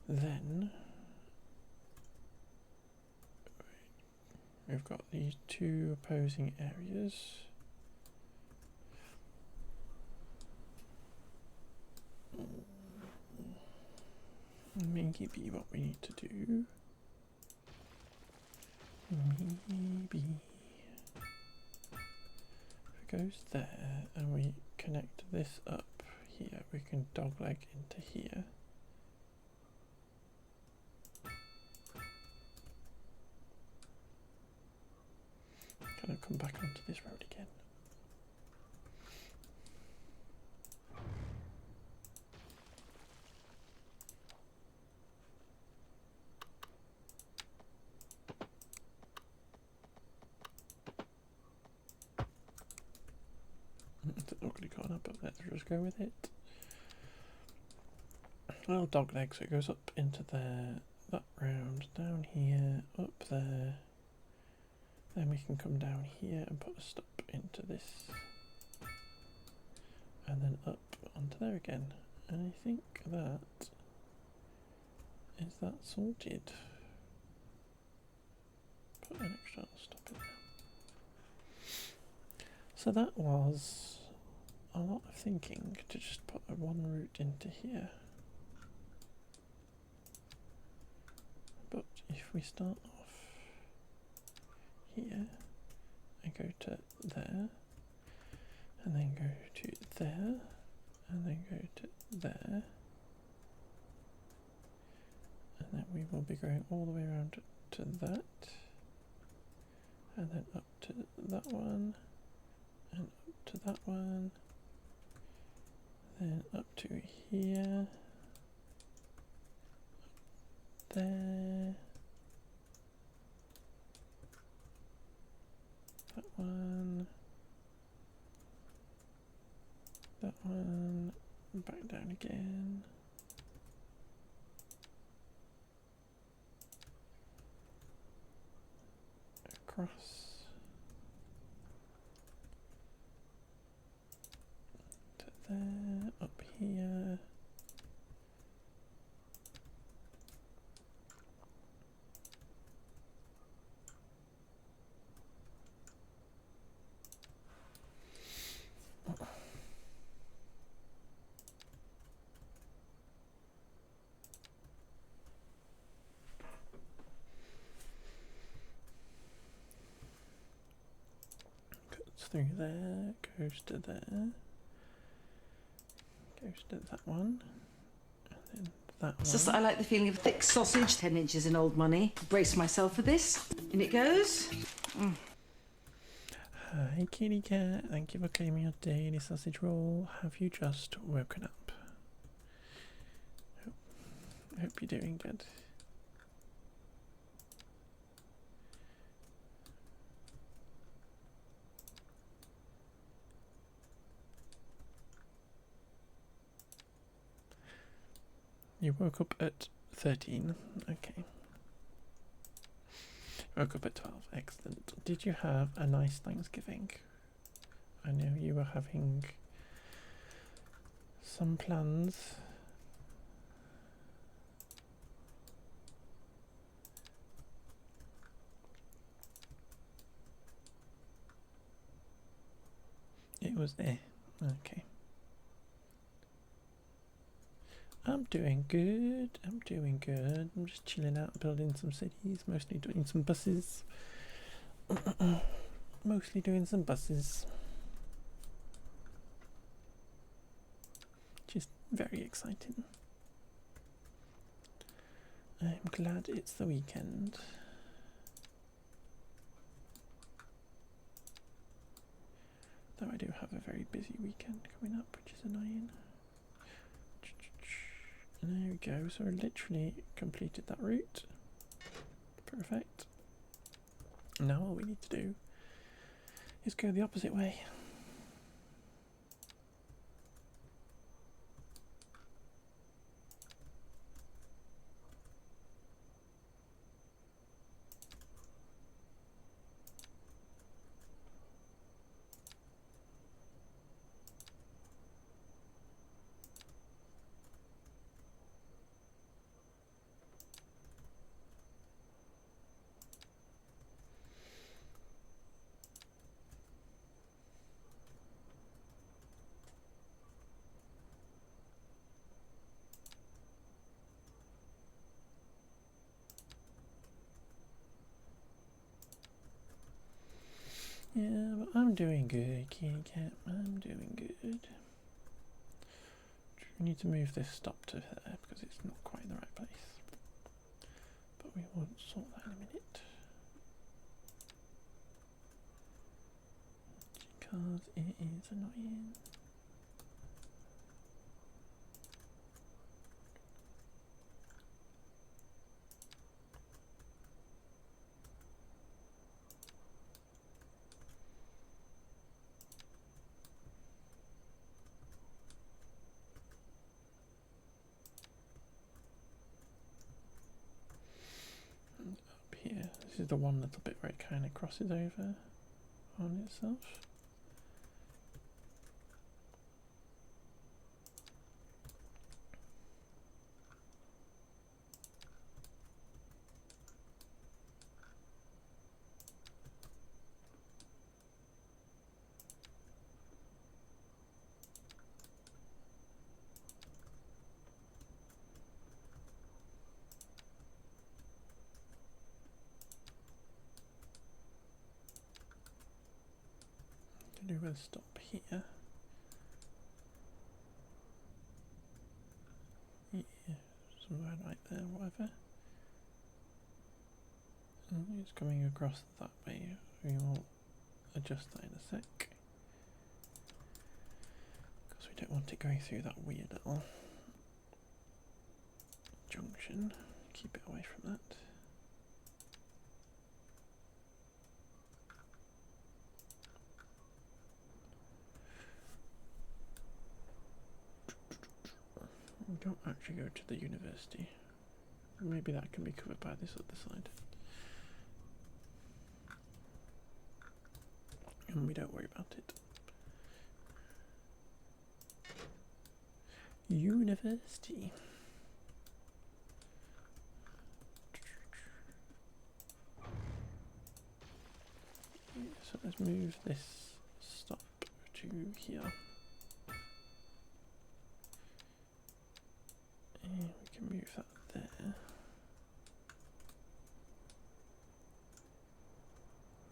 Then we've got these two opposing areas. Maybe what we need to do, maybe if it goes there and we connect this up here, we can dogleg into here. Gonna come back onto this road again. It's ugly gone up, but let's just go with it. Well, dog leg, so it goes up into there, that round, down here, up there. Then we can come down here and put a stop into this. And then up onto there again. And I think that is that sorted. Put an external stop in there. So that was a lot of thinking to just put a one route into here. But if we start off here and go to there, and then go to there, and then go to there, and then we will be going all the way around to that, and then up to that one, and up to that one, then up to here, there, that one, back down again, across, to there, up here, through there, goes to there, goes to that one, and then that It's one. just that I like the feeling of thick sausage, 10 inches in old money. Brace myself for this. In it goes. Hi kitty cat, thank you for claiming your daily sausage roll. Have you just woken up? Hope you're doing good. You woke up at 13, okay. Woke up at 12, excellent. Did you have a nice Thanksgiving? I know you were having some plans. It was okay. I'm doing good, I'm doing good. I'm just chilling out, building some cities, mostly doing some buses. Mostly doing some buses. Just very exciting. I'm glad it's the weekend. Though I do have a very busy weekend coming up, which is annoying. And there we go, so I literally completed that route. Perfect. Now all we need to do is go the opposite way. Yeah, but I'm doing good, kitty cat. I'm doing good. We need to move this stop to there because it's not quite in the right place. But we will sort that in a minute. Because it is annoying. Here, this is the one little bit where it kind of crosses over on itself. Do a stop here. Yeah, somewhere right there, whatever. And it's coming across that way. We will adjust that in a sec. Because we don't want it going through that weird little junction. Keep it away from that. We don't actually go to the university. Maybe that can be covered by this other side. And we don't worry about it. University. So let's move this stop to here. And we can move that there.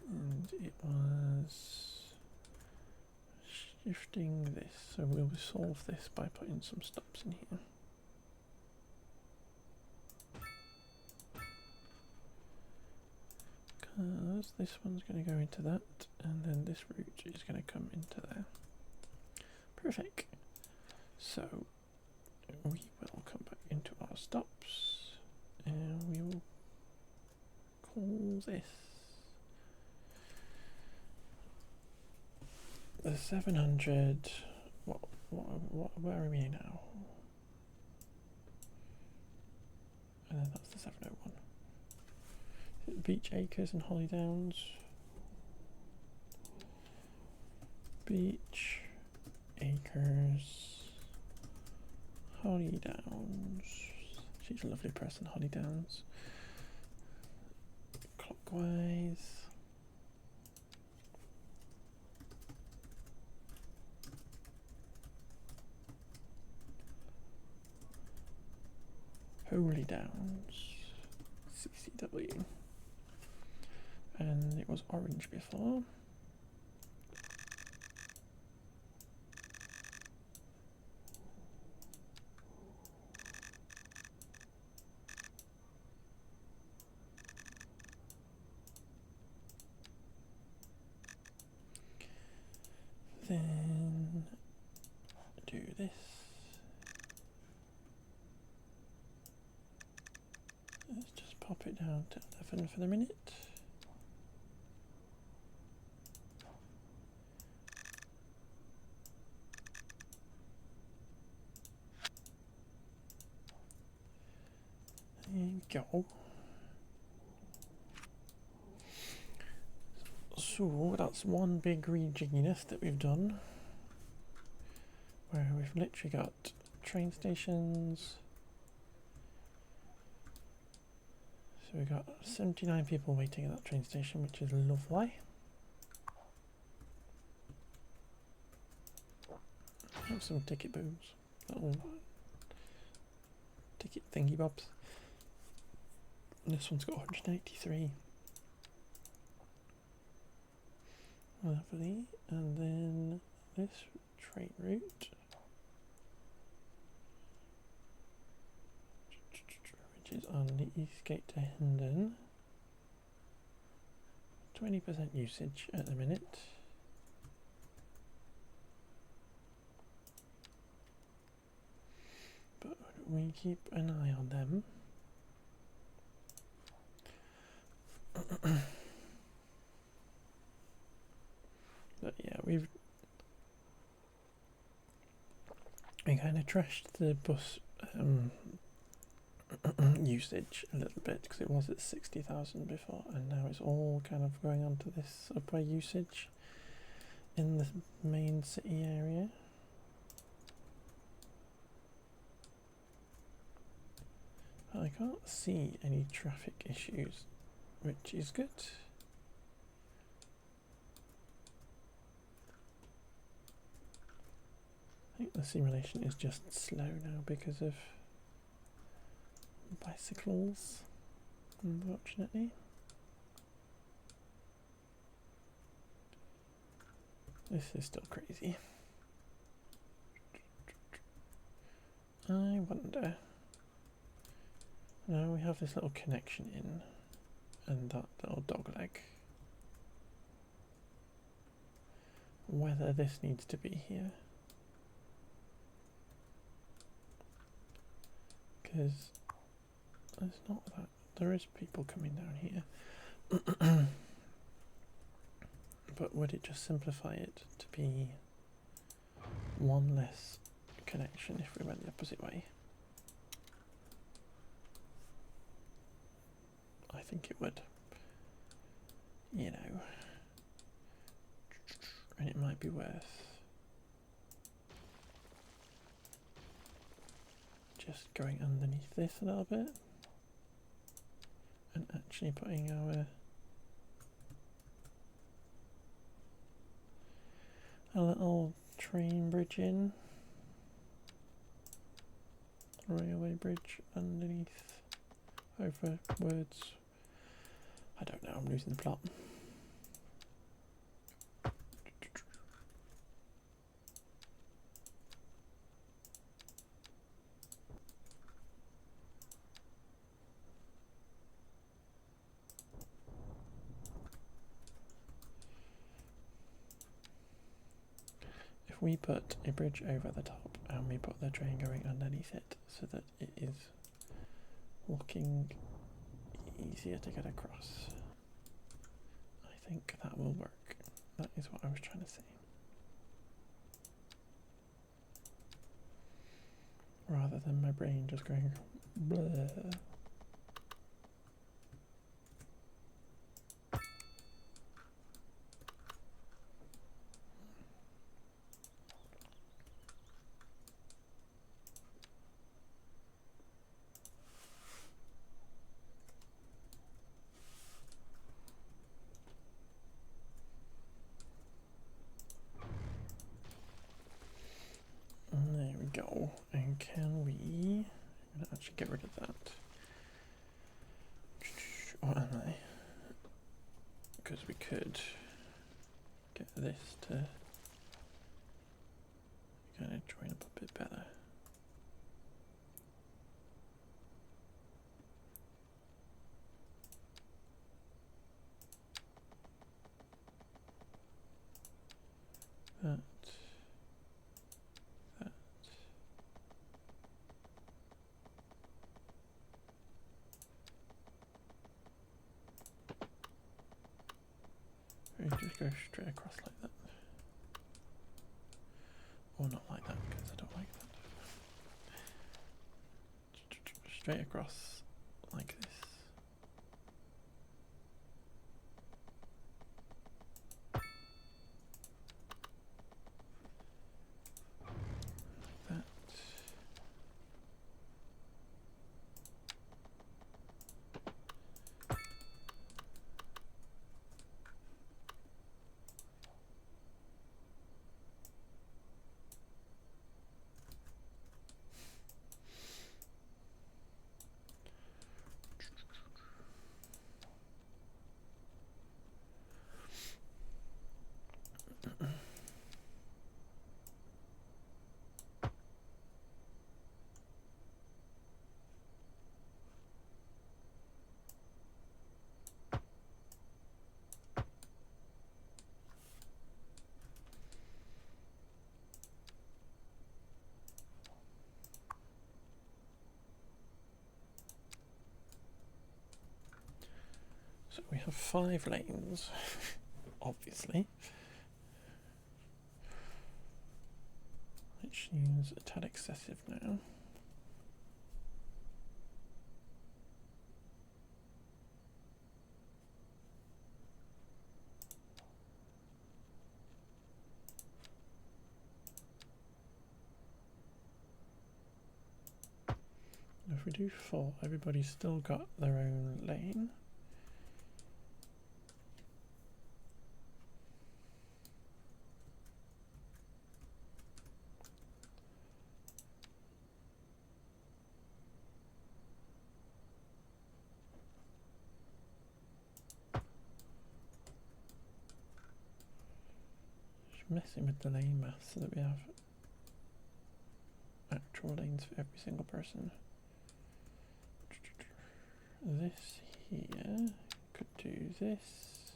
And it was shifting this, so we'll solve this by putting some stops in here. Because this one's going to go into that, and then this route is going to come into there. Perfect. So we will come back into our stops, and we will call this the 700. Where are we now? And then that's the 701. Beach Acres and Holly Downs. Beach Acres, Holly Downs. She's a lovely person, Holly Downs. Clockwise. Holy Downs, CCW. And it was orange before. Then do this. Let's just pop it down to 11 for the minute. There you go. So that's one big rejigginess that we've done, where we've literally got train stations. So we've got 79 people waiting at that train station, which is lovely. Have some ticket booms, little ticket thingy bobs. And this one's got 183. Lovely. And then this train route, which is on the East Gate to Hendon. 20% usage at the minute. But we keep an eye on them. But yeah, we kind of trashed the bus usage a little bit, because it was at 60,000 before, and now it's all kind of going on to this subway usage in the main city area. I can't see any traffic issues, which is good. I think the simulation is just slow now because of bicycles, unfortunately. This is still crazy. I wonder. Now we have this little connection in, and that little dog leg. Whether this needs to be here. Because there's not that. There is people coming down here. But would it just simplify it to be one less connection if we went the opposite way? I think it would. You know. And it might be worth just going underneath this a little bit and actually putting our a little train bridge in, railway bridge underneath, over words. I don't know, I'm losing the plot. we put a bridge over the top and we put the train going underneath it so that it is walking easier to get across, I think that will work. That is what I was trying to say. Rather than my brain just going bleh. There we go. And can we actually get rid of that? What am I? Because we could get this to kind of join up a bit better. That. Just go straight across like that. Or not like that, because I don't like that. Straight across like this. That. So we have 5 lanes, obviously, which seems a tad excessive now. If we do 4, everybody's still got their own lane. Messing with the lane math so that we have actual lanes for every single person. This here could do this,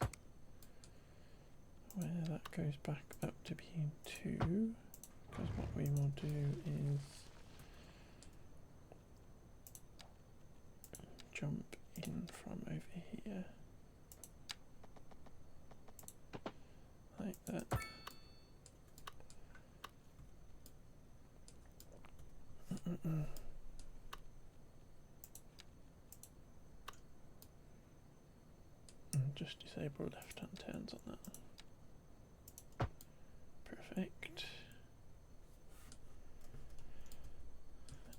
where that goes back up to being 2, because what we will do is jump in from over here like that. And just disable left-hand turns on that. Perfect.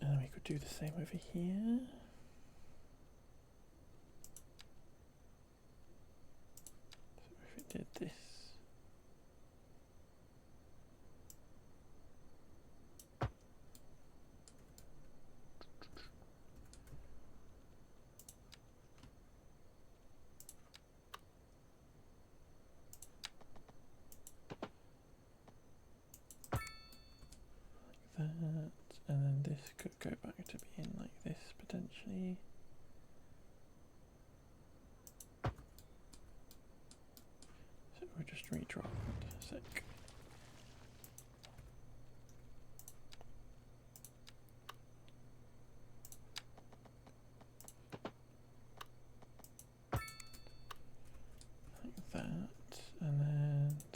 And we could do the same over here. So if we did this. That, and then this could go back to being like this potentially. So we'll just redraw that a sec.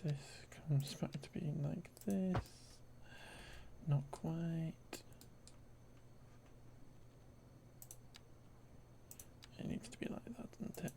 this comes back to being like this. Not quite. It needs to be like that, doesn't it?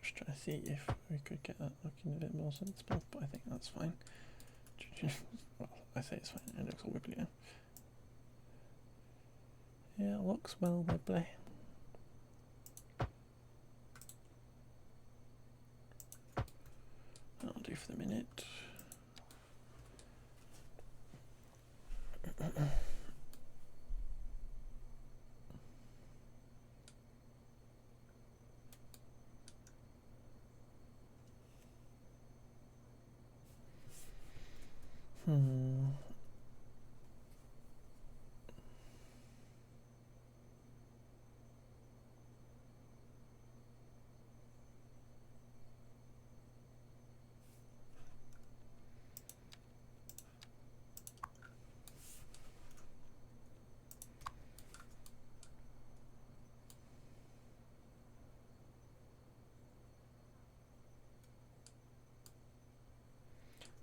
Just trying to see if we could get that looking a bit more sensible, but I think that's fine. Well, I say it's fine, it looks all wibbly now. Yeah, it looks well wibbly. That'll do for the minute.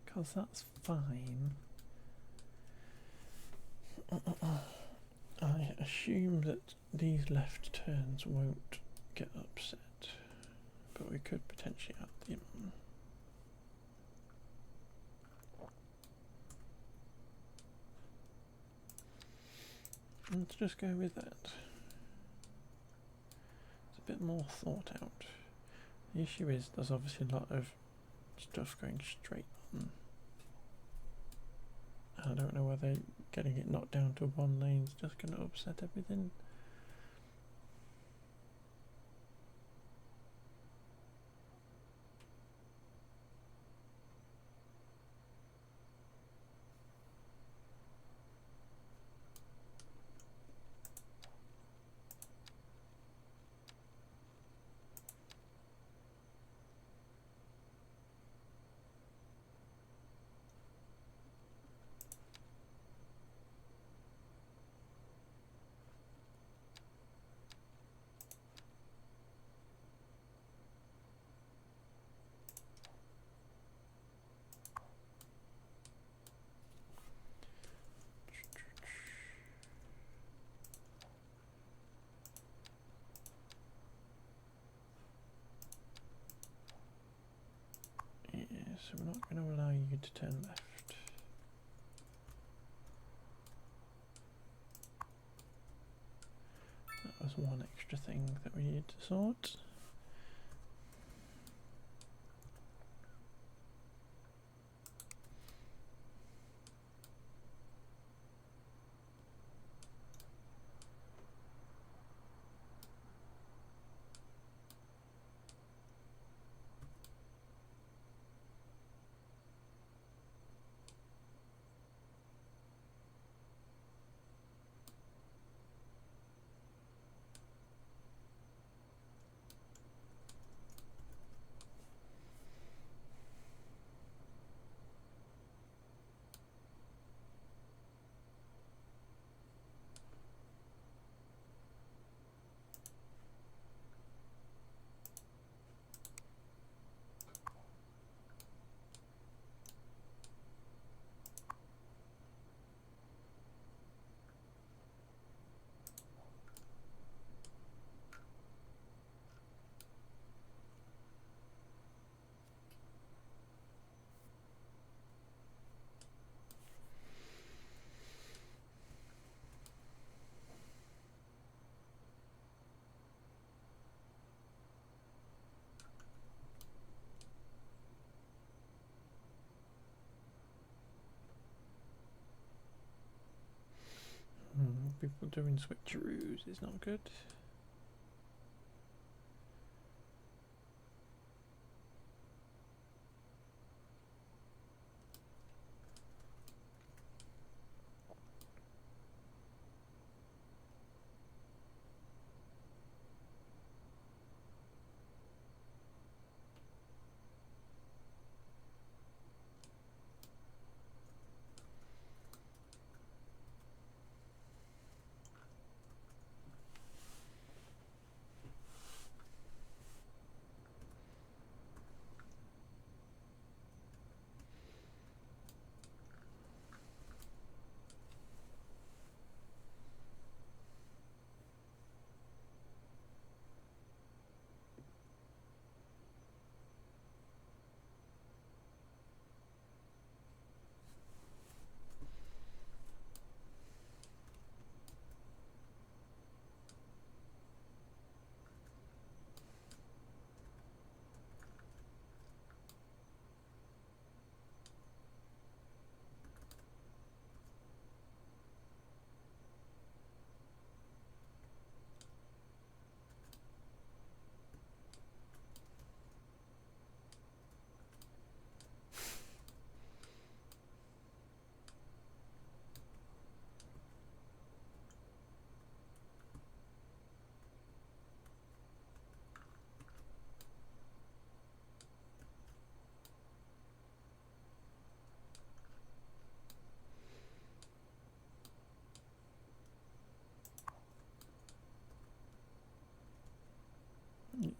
Because that's fine. I assume that these left turns won't get upset, but we could potentially add them. Let's just go with that. It's a bit more thought out. The issue is there's obviously a lot of stuff going straight on. I don't know whether getting it knocked down to one lane is just going to upset everything. So we're not going to allow you to turn left. That was one extra thing that we need to sort. people doing switcheroos is not good.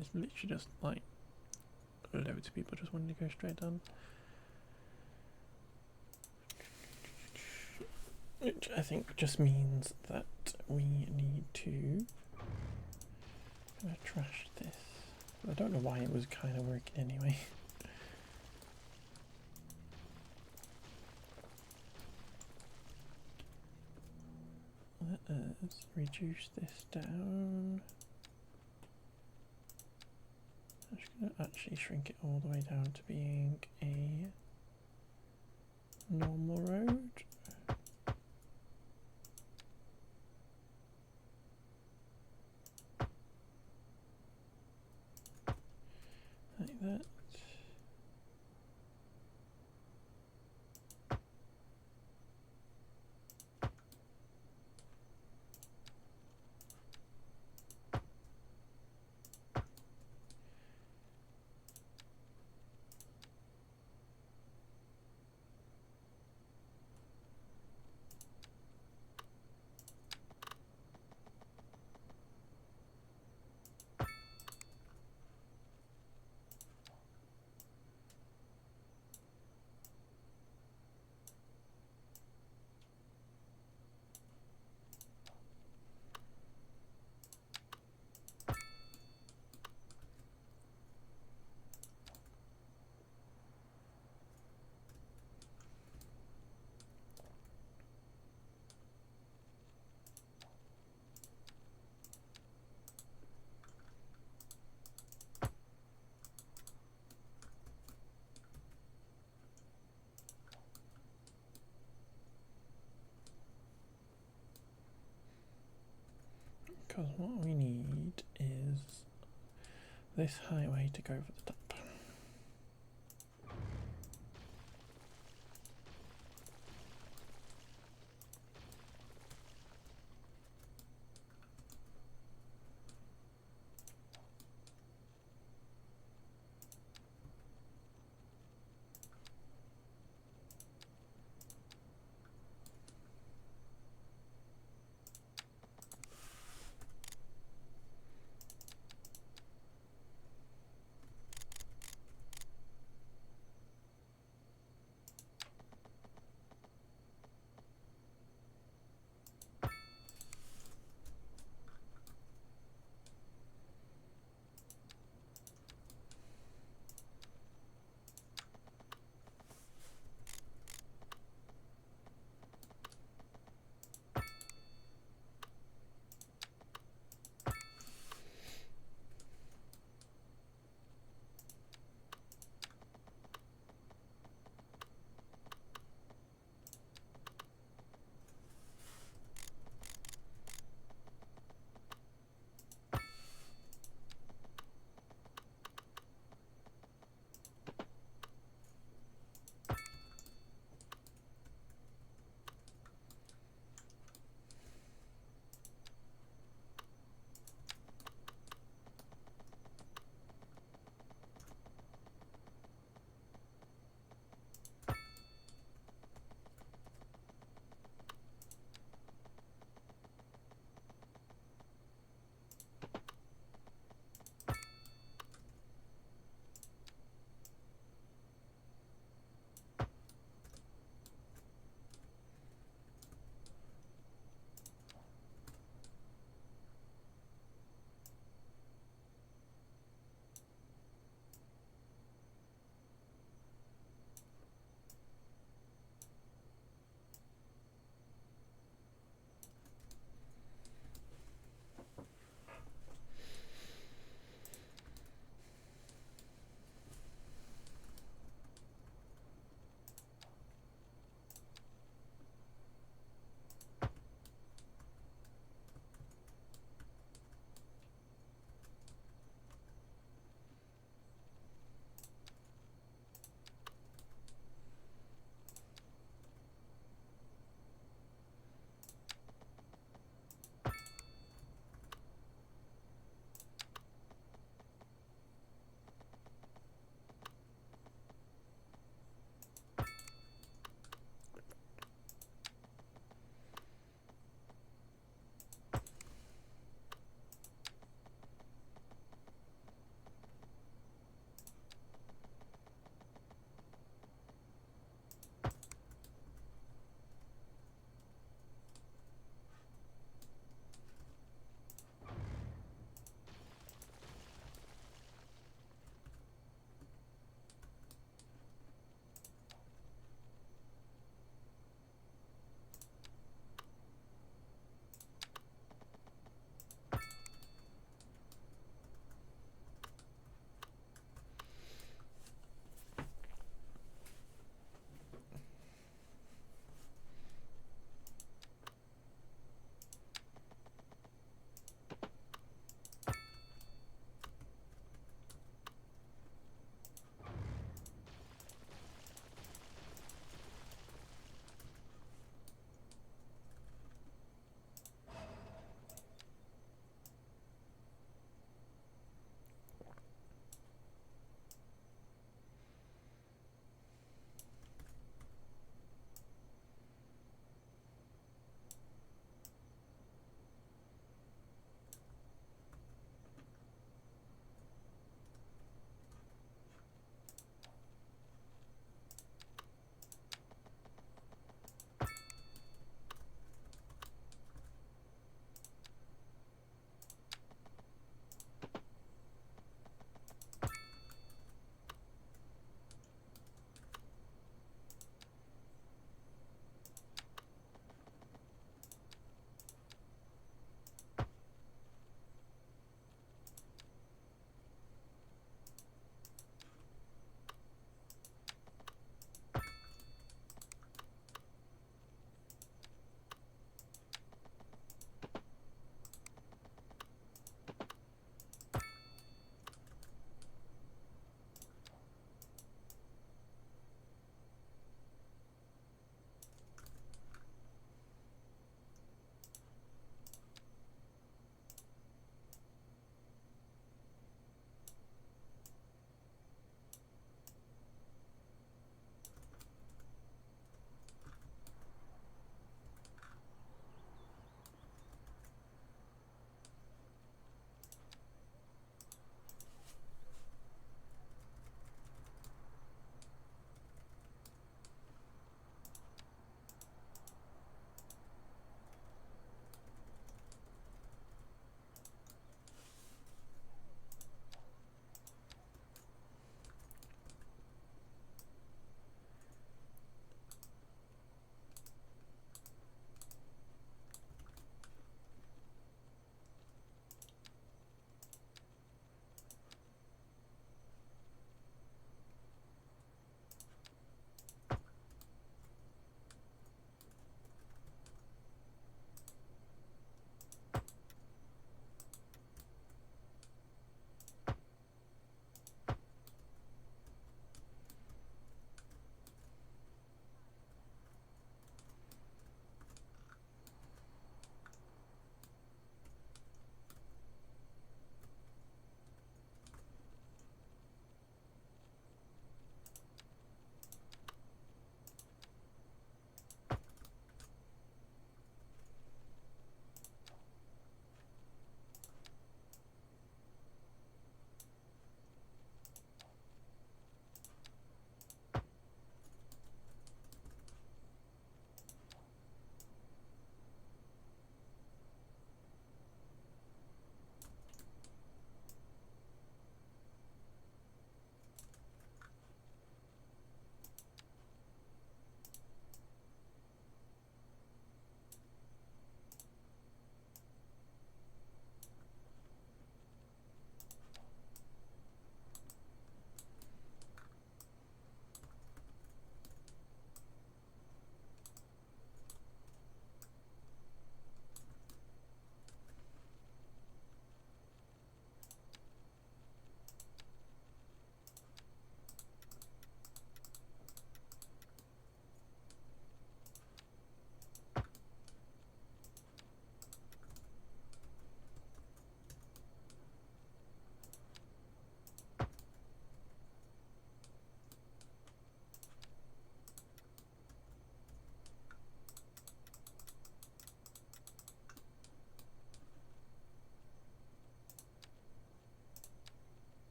It's literally just like loads of people just wanting to go straight down. Which I think just means that we need to trash this. I don't know why it was kind of working anyway. Let's reduce this down. I'm just going to actually shrink it all the way down to being a normal road. Like that. Because what we need is this highway to go over the top.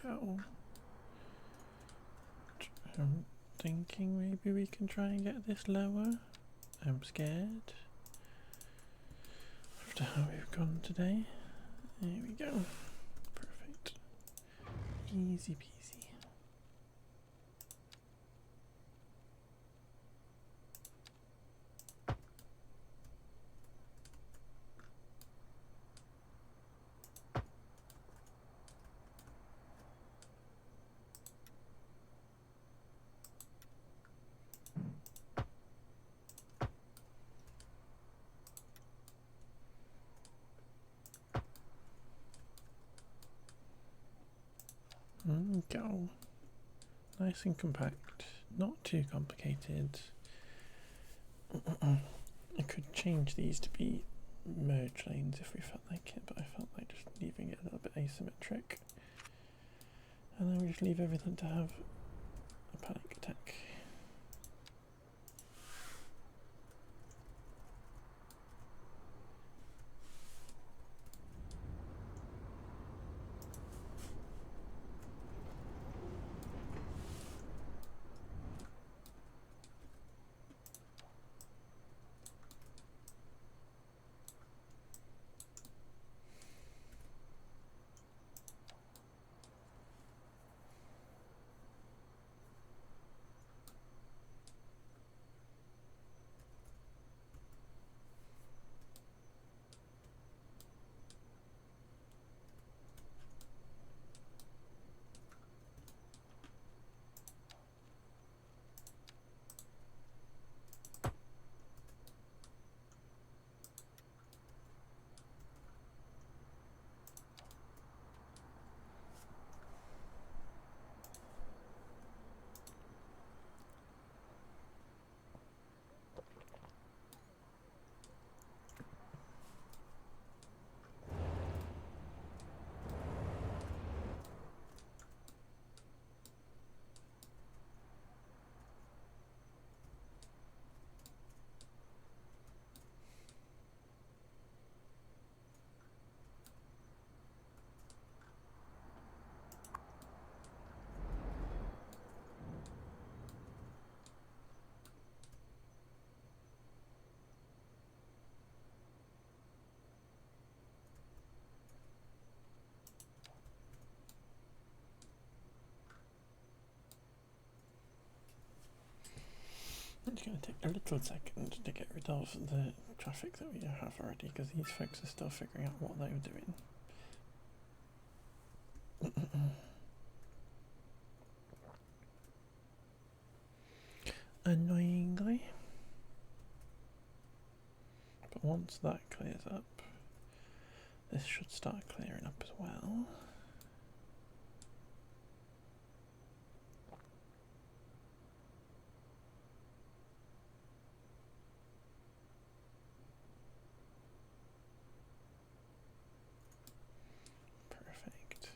go. I'm thinking maybe we can try and get this lower. I'm scared. After how we've gone today. There we go. Perfect. Easy peasy. Go. Nice and compact. Not too complicated. I could change these to be merge lanes if we felt like it, but I felt like just leaving it a little bit asymmetric. And then we just leave everything to have a panic attack. It's going to take a little second to get rid of the traffic that we have already, because these folks are still figuring out what they were doing. Annoyingly. But once that clears up, this should start clearing up as well. Perfect.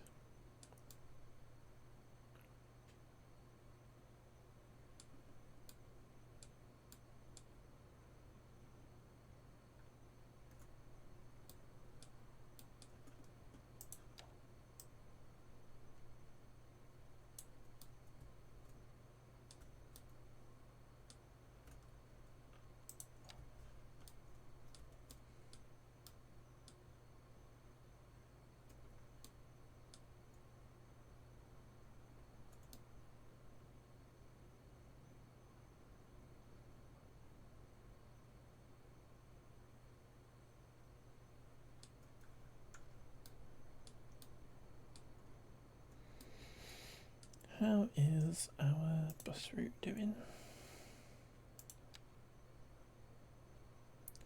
How is our bus route doing?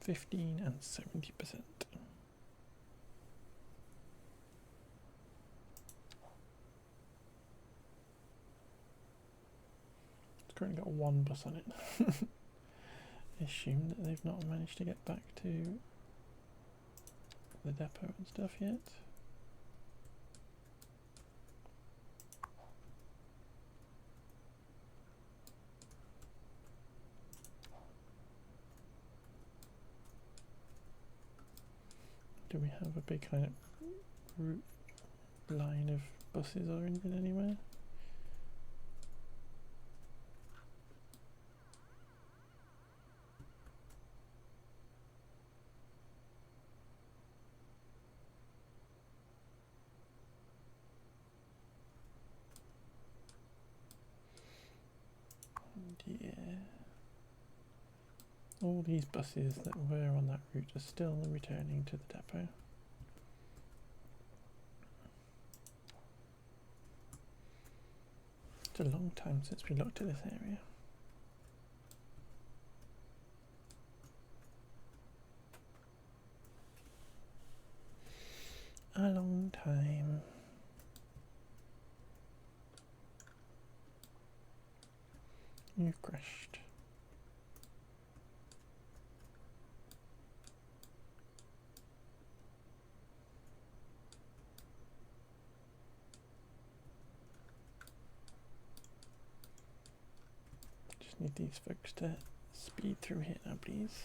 15 and 70%. It's currently got one bus on it. Assume that they've not managed to get back to the depot and stuff yet. Do we have a big kind of route line of buses or anything anywhere. Yeah. All these buses that were on that route are still returning to the depot. It's a long time since we looked at this area. A long time. You've crashed. Just need these folks to speed through here now, please.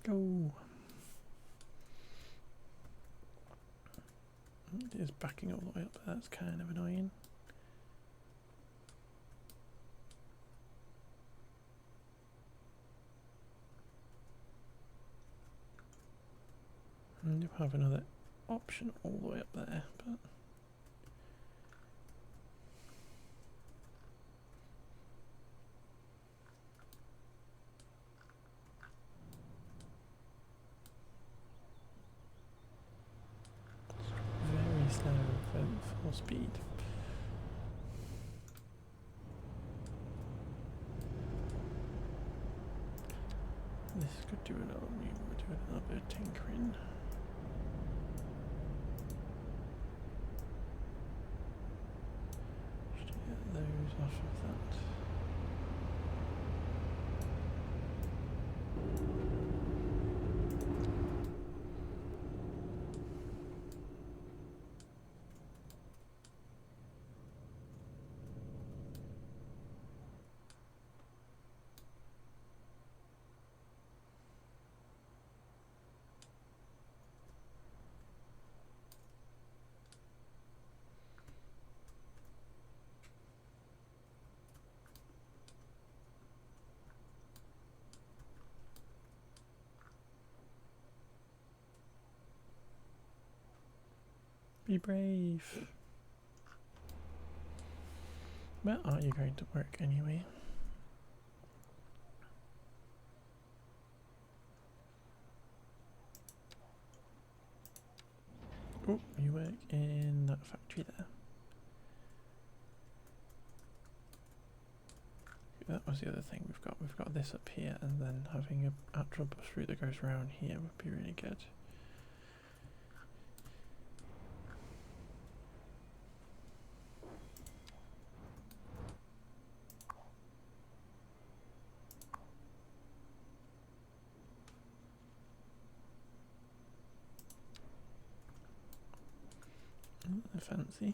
Go. It is backing all the way up. That's kind of annoying. And you have another option all the way up there, but very slow for full speed. This could do a little bit of tinkering. Just to get those off of that. Be brave. Where are you going to work anyway? Oh, you work in that factory there. That was the other thing we've got. We've got this up here, and then having a actual bus route that goes around here would be really good. Fancy.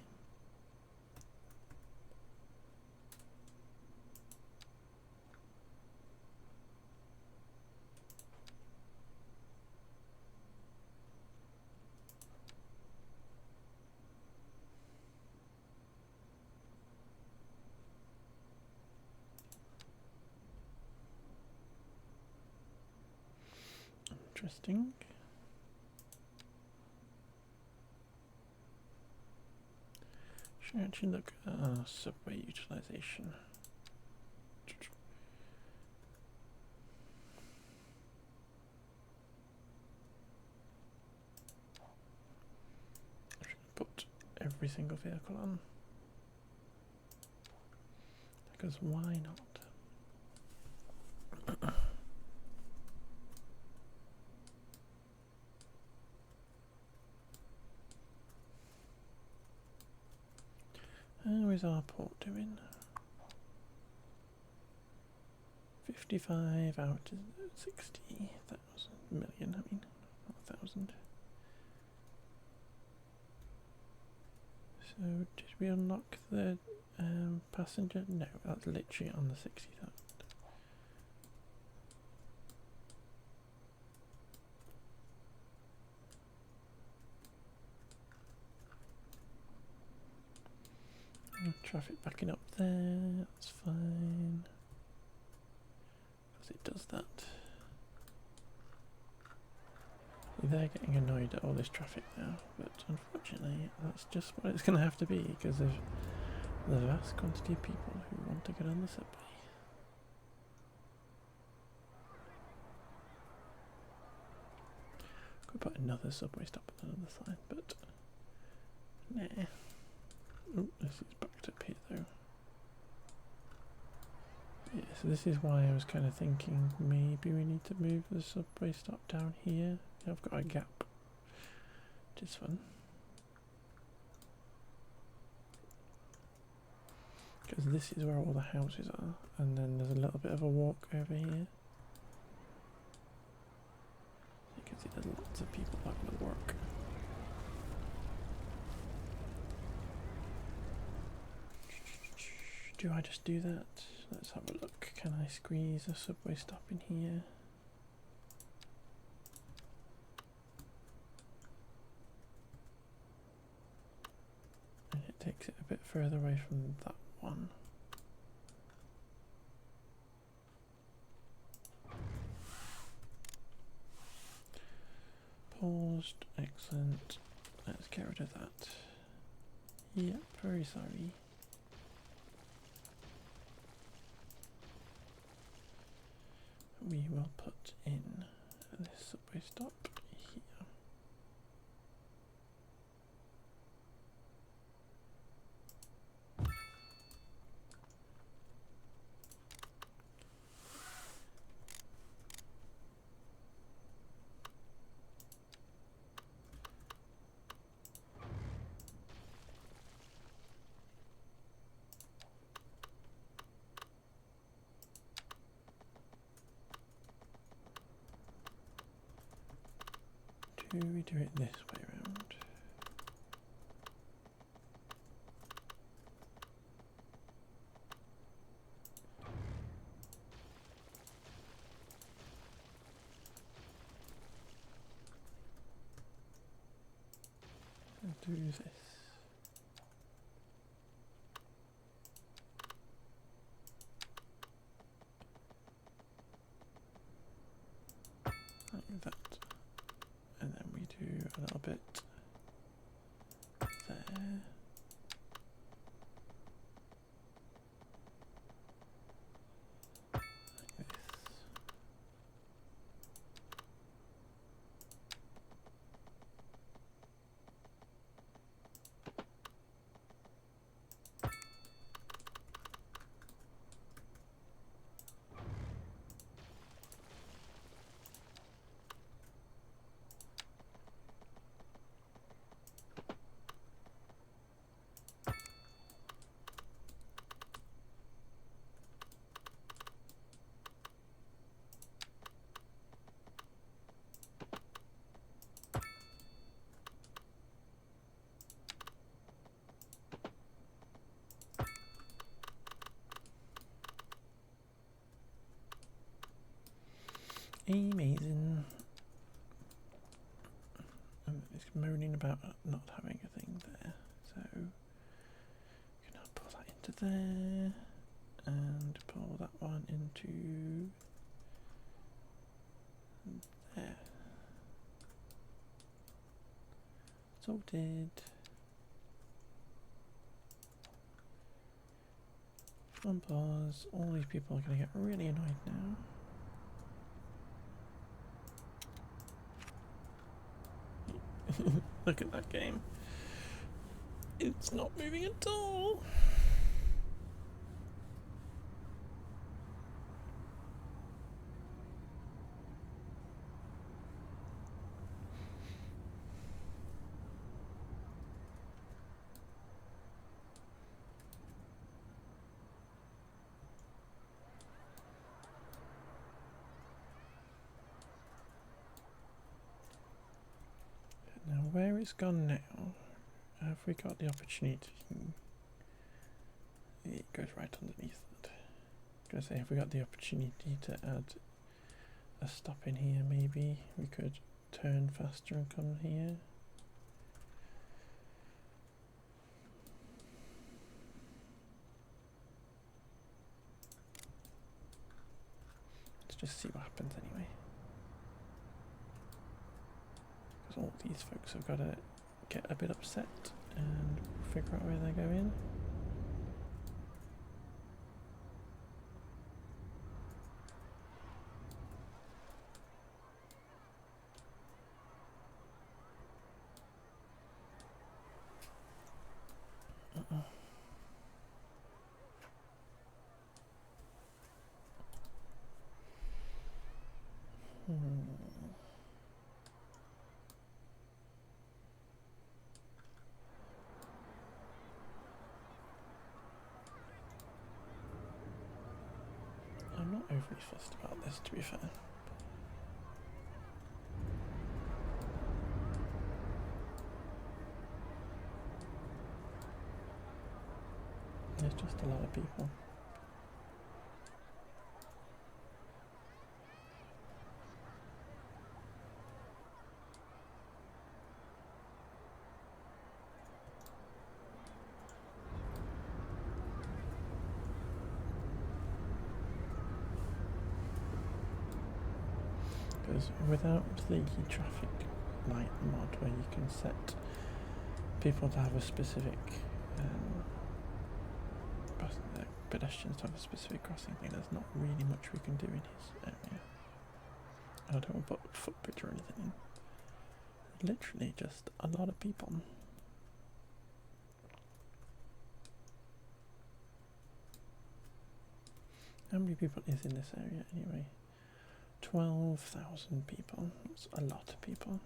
Interesting. Should actually look at our subway utilization. I should put every single vehicle on. Because why not? How is our port doing? 55 out of 60,000 million, I mean, not 1,000. So did we unlock the passenger? No, that's literally on the 60,000. Traffic backing up there, that's fine. Because it does that. They're getting annoyed at all this traffic now, but unfortunately that's just what it's going to have to be because of the vast quantity of people who want to get on the subway. Could put another subway stop on the other side, but nah. Oh, this is backed up here though. Yeah, so this is why I was kind of thinking maybe we need to move the subway stop down here. Yeah, I've got a gap, which is fun. Because this is where all the houses are, and then there's a little bit of a walk over here. You can see there's lots of people that will work. Do I just do that? Let's have a look. Can I squeeze a subway stop in here? And it takes it a bit further away from that one. Paused, excellent. Let's get rid of that. Yep, very sorry. We will put in this subway stop here. Do we do it this way around? And do this. Like that. And then we do a little bit there. Like this. Amazing. It's moaning about not having a thing there, so we can pull that into there and pull that one into there. Sorted. Unpause. All these people are going to get really annoyed now. Look at that game. It's not moving at all. Now where it's gone now, have we got the opportunity? It goes right underneath that. I was going to say, have we got the opportunity to add a stop in here? Maybe we could turn faster and come here. Let's just see what happens anyway. Because all these folks have got to get a bit upset and figure out where they're going. I'm not overly fussed about this, to be fair. There's just a lot of people. Because without the traffic light mod where you can set people to have a specific pedestrians to have a specific crossing thing, there's not really much we can do in his area. I don't want to put a footbridge or anything in. Literally just a lot of people. How many people is in this area anyway? 12,000 people. That's a lot of people.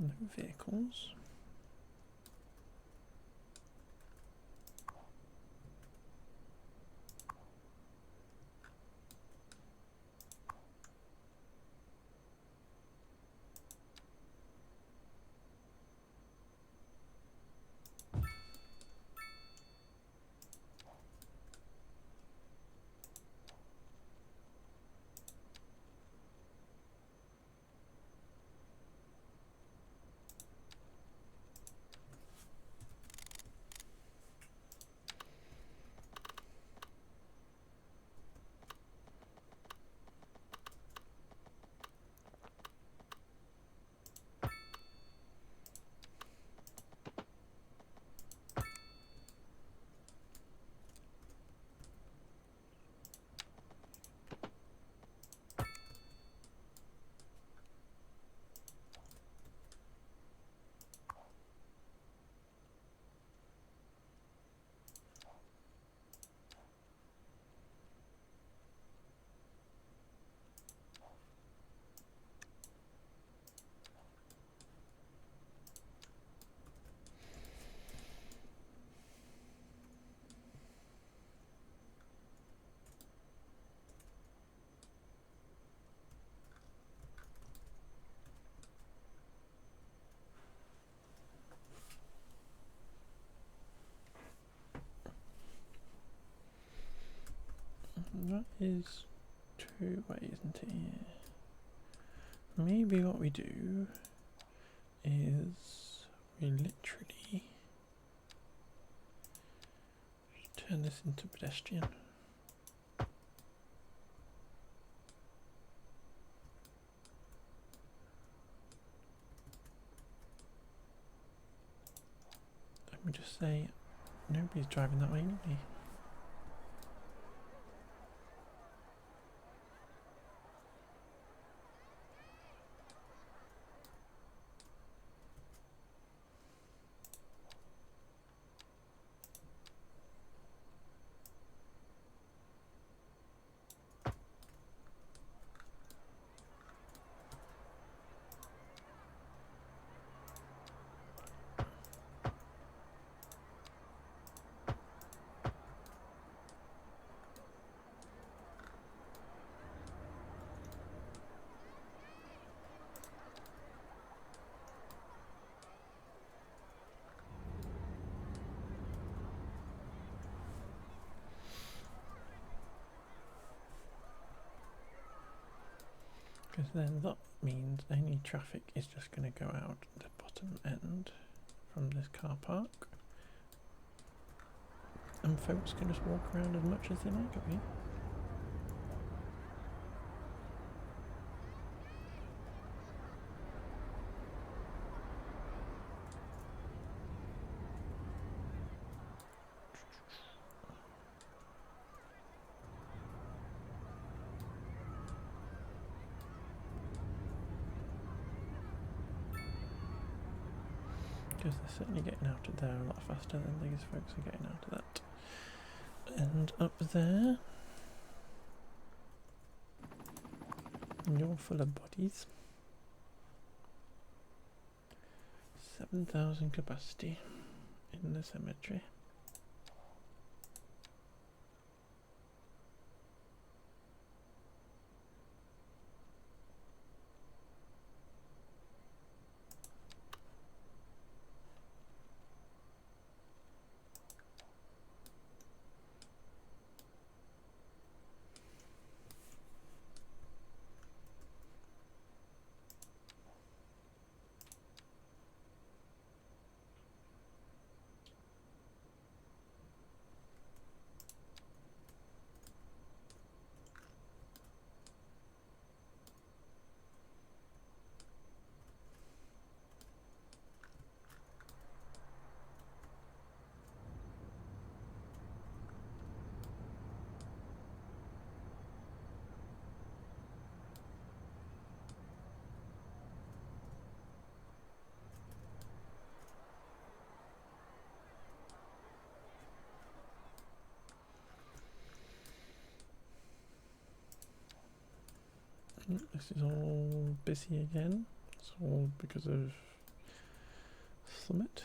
No vehicles. That is two ways, isn't it? Yeah. Maybe what we do is we literally turn this into pedestrian. Can we just say nobody's driving that way anyway? Because then that means any traffic is just going to go out the bottom end from this car park, and folks can just walk around as much as they like up here. Because they're certainly getting out of there a lot faster than these folks are getting out of that. And up there, you're full of bodies. 7,000 capacity in the cemetery. This is all busy again. It's all because of Summit.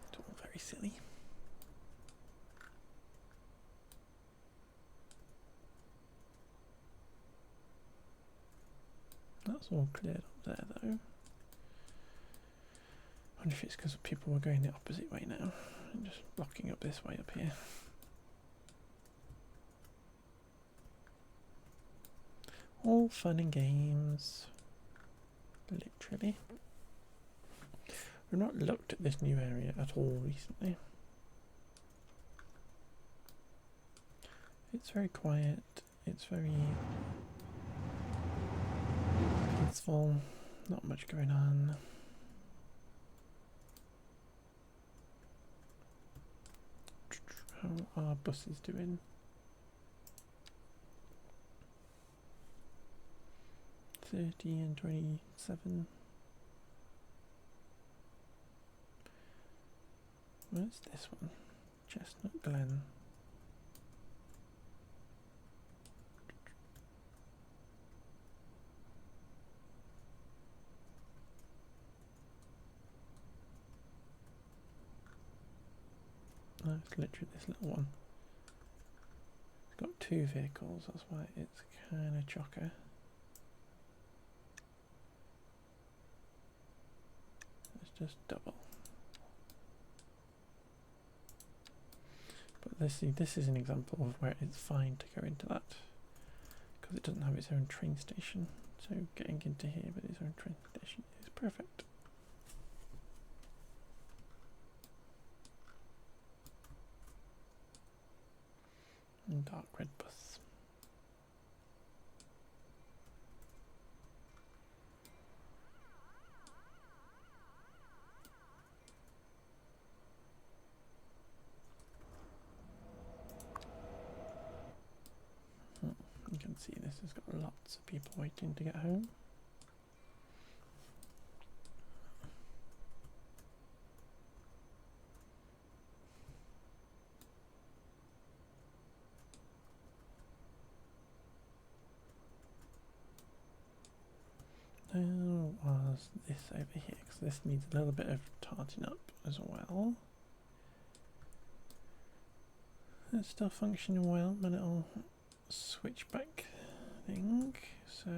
It's all very silly. That's all cleared up there though. I wonder if it's because people were going the opposite way now and just blocking up this way up here. All fun and games. Literally. We've not looked at this new area at all recently. It's very quiet. It's very peaceful. Not much going on. How are buses doing? $30 and $27. Where's this one? Chestnut Glen. No, it's literally this little one. It's got two vehicles, that's why it's kind of chocker. It's just double. But this is an example of where it's fine to go into that, because it doesn't have its own train station. So getting into here with its own train station is perfect. Dark red bus. see this has got lots of people waiting to get home. There was this over here, because this needs a little bit of tarting up as well. It's still functioning well, my little switchback thing. So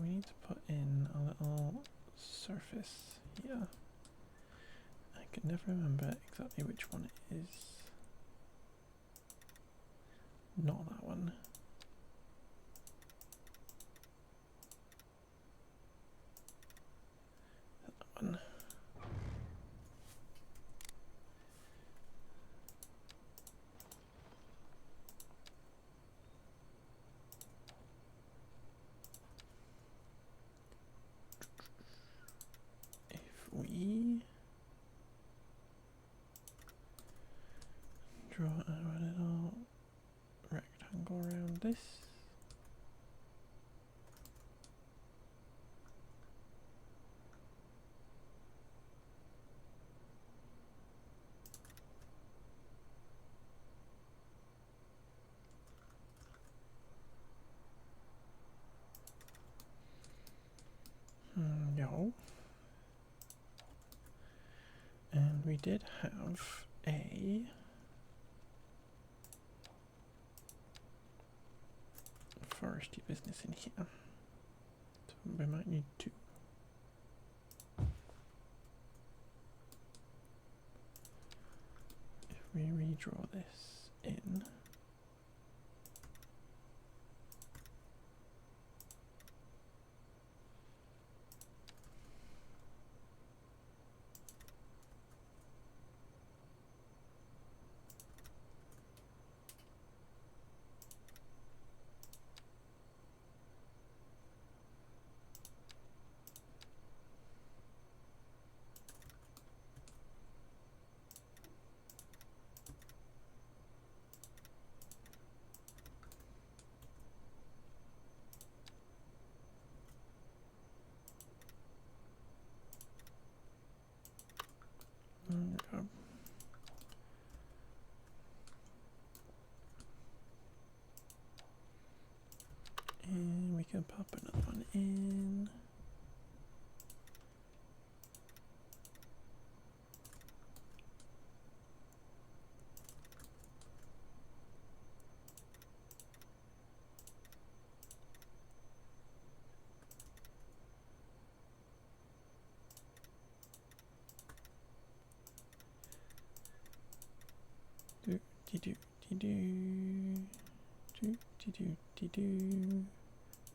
we need to put in a little surface here. I can never remember exactly which one it is. Not that one. That one. We draw a little rectangle around this. No. And we did have a foresty business in here, so we might need two. If we redraw this in, and we can pop another one in. Do do do do do do do do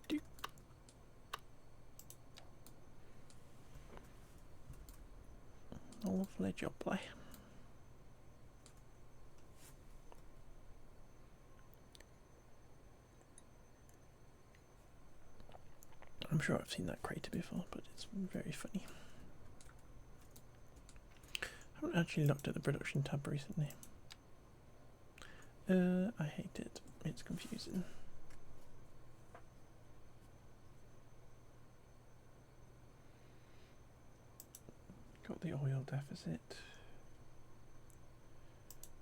do. A lovely job, play. I'm sure I've seen that crater before, but it's very funny. I haven't actually looked at the production tab recently. I hate it. It's confusing. Got the oil deficit.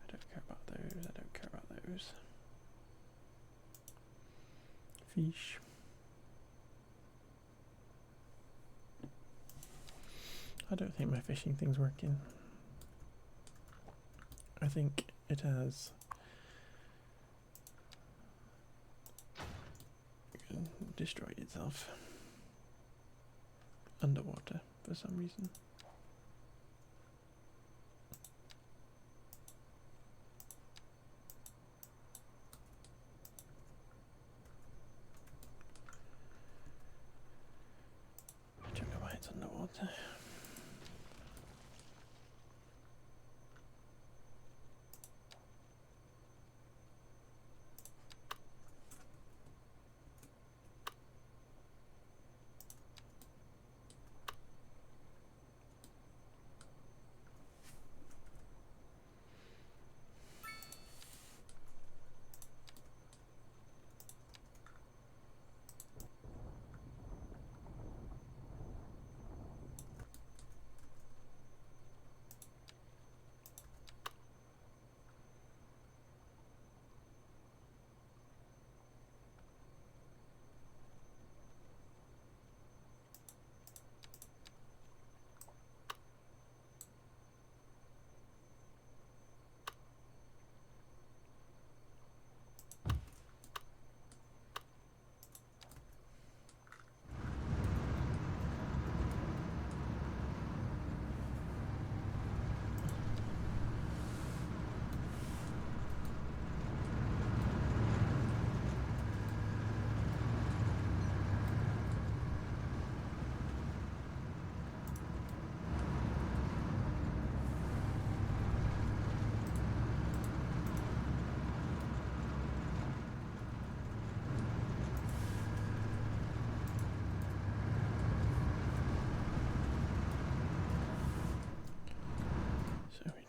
I don't care about those. I don't care about those. Fish. I don't think my fishing thing's working. I think it has destroyed itself underwater for some reason. I don't know why it's underwater.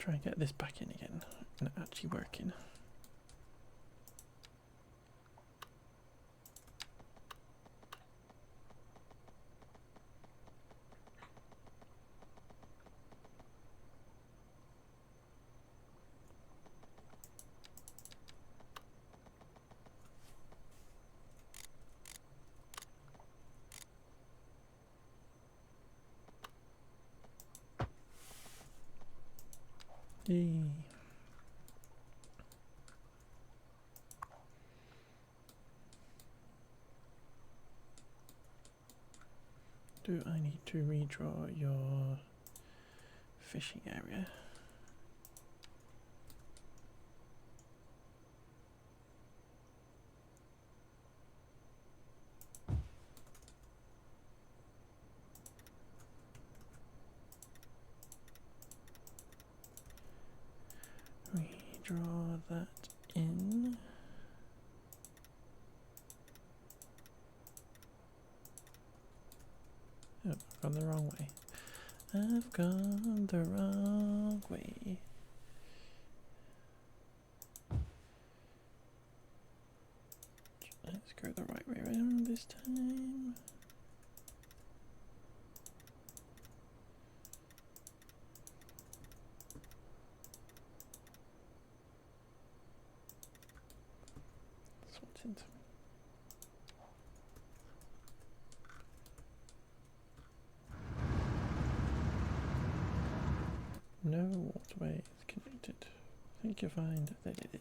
try and get this back in again and actually working. Yay. Do I need to redraw your fishing area? Redraw that in. Oh, I've gone the wrong way. I've gone the wrong way. Let's go the right way around this time. That's what's into me. No waterway is connected. I think you'll find that it is.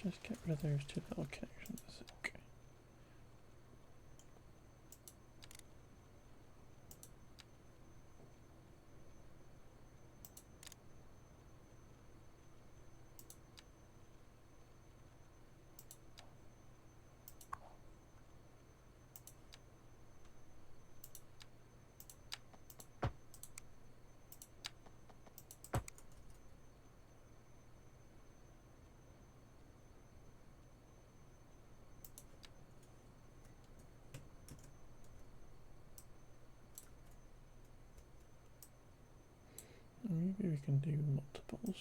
Just get rid of those two little connections. Okay. Maybe we can do multiples.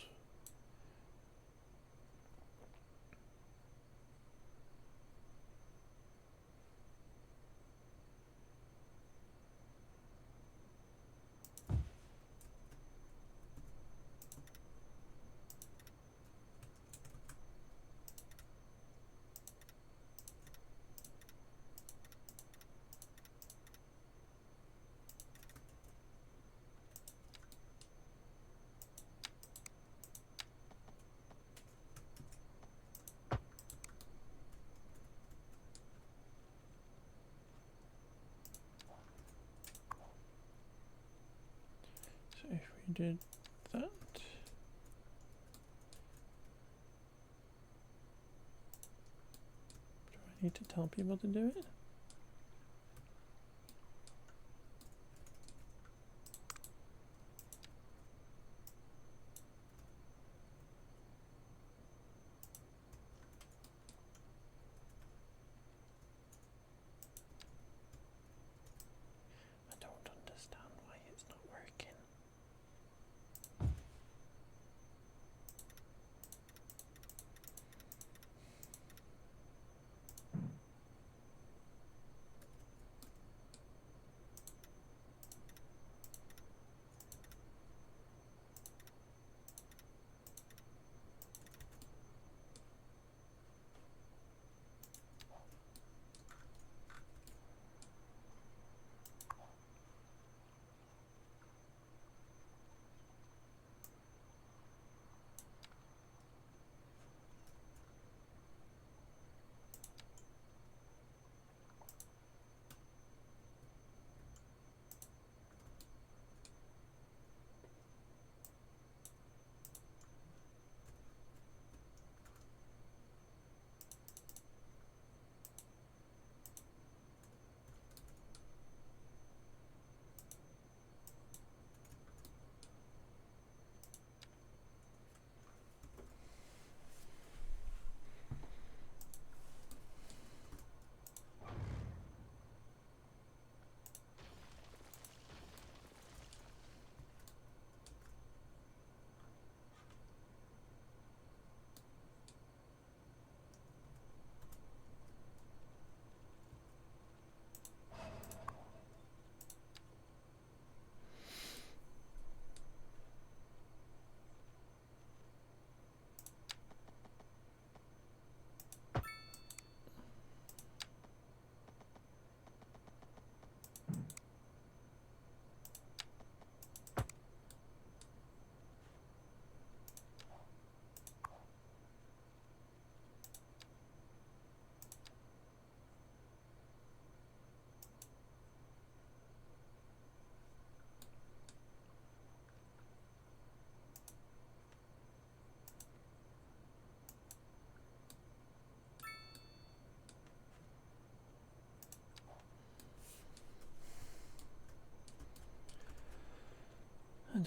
So if we did that, do I need to tell people to do it? I don't understand why it's not working.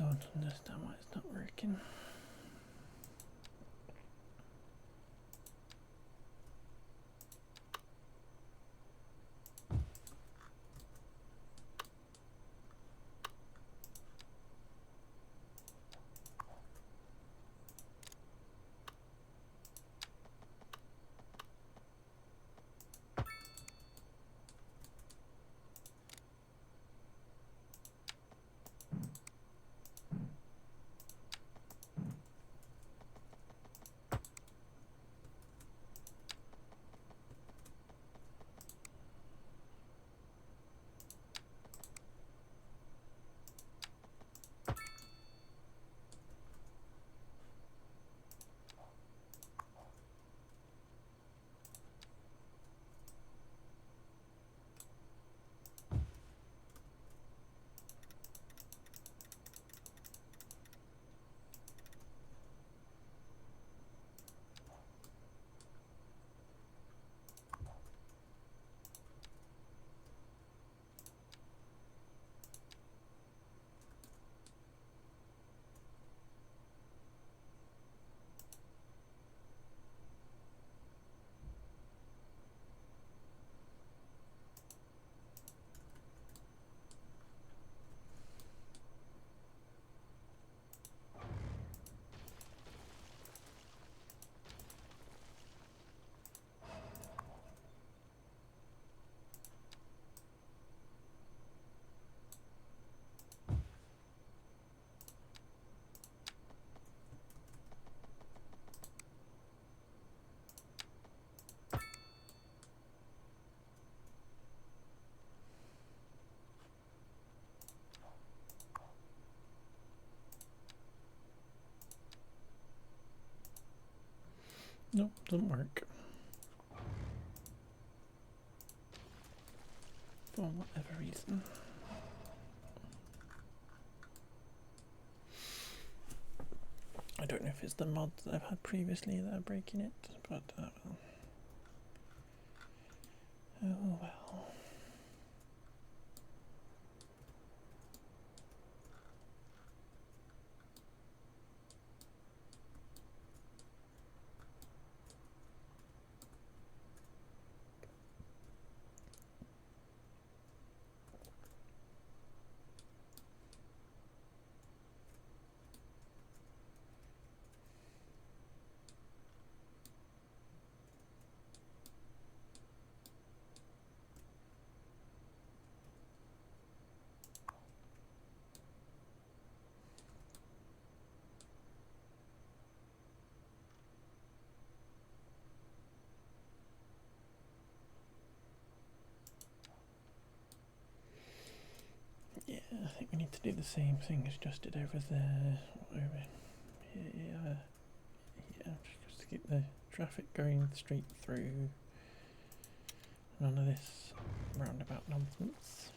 Don't understand why it's not working. Nope, doesn't work. For whatever reason. I don't know if it's the mods that I've had previously that are breaking it, but well. Oh well. Yeah, I think we need to do the same thing as just did over there, over here, yeah, just to keep the traffic going straight through. None of this roundabout nonsense.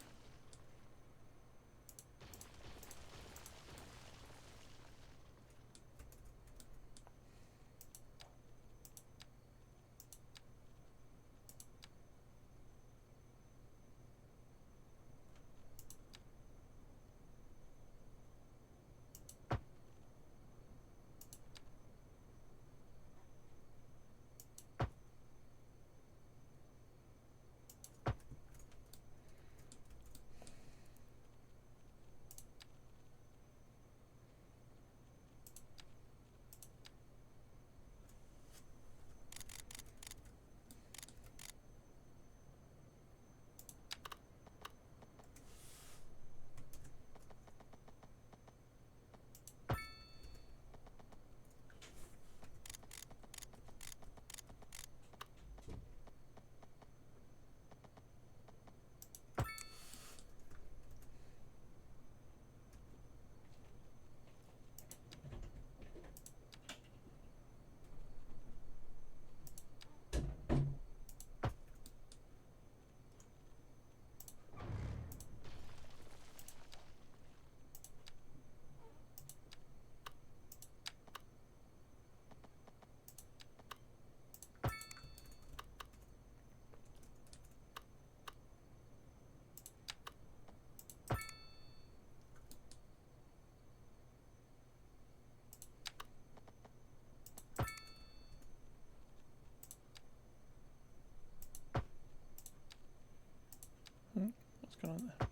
aren't there?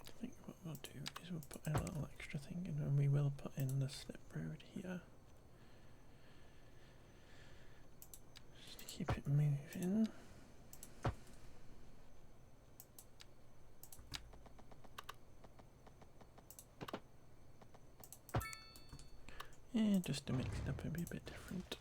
I think what we'll do is we'll put a little extra thing in, and we will put in the slip road here. Just to keep it moving. Yeah, just to mix it up and be a bit different.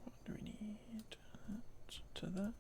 What do we need? That to that.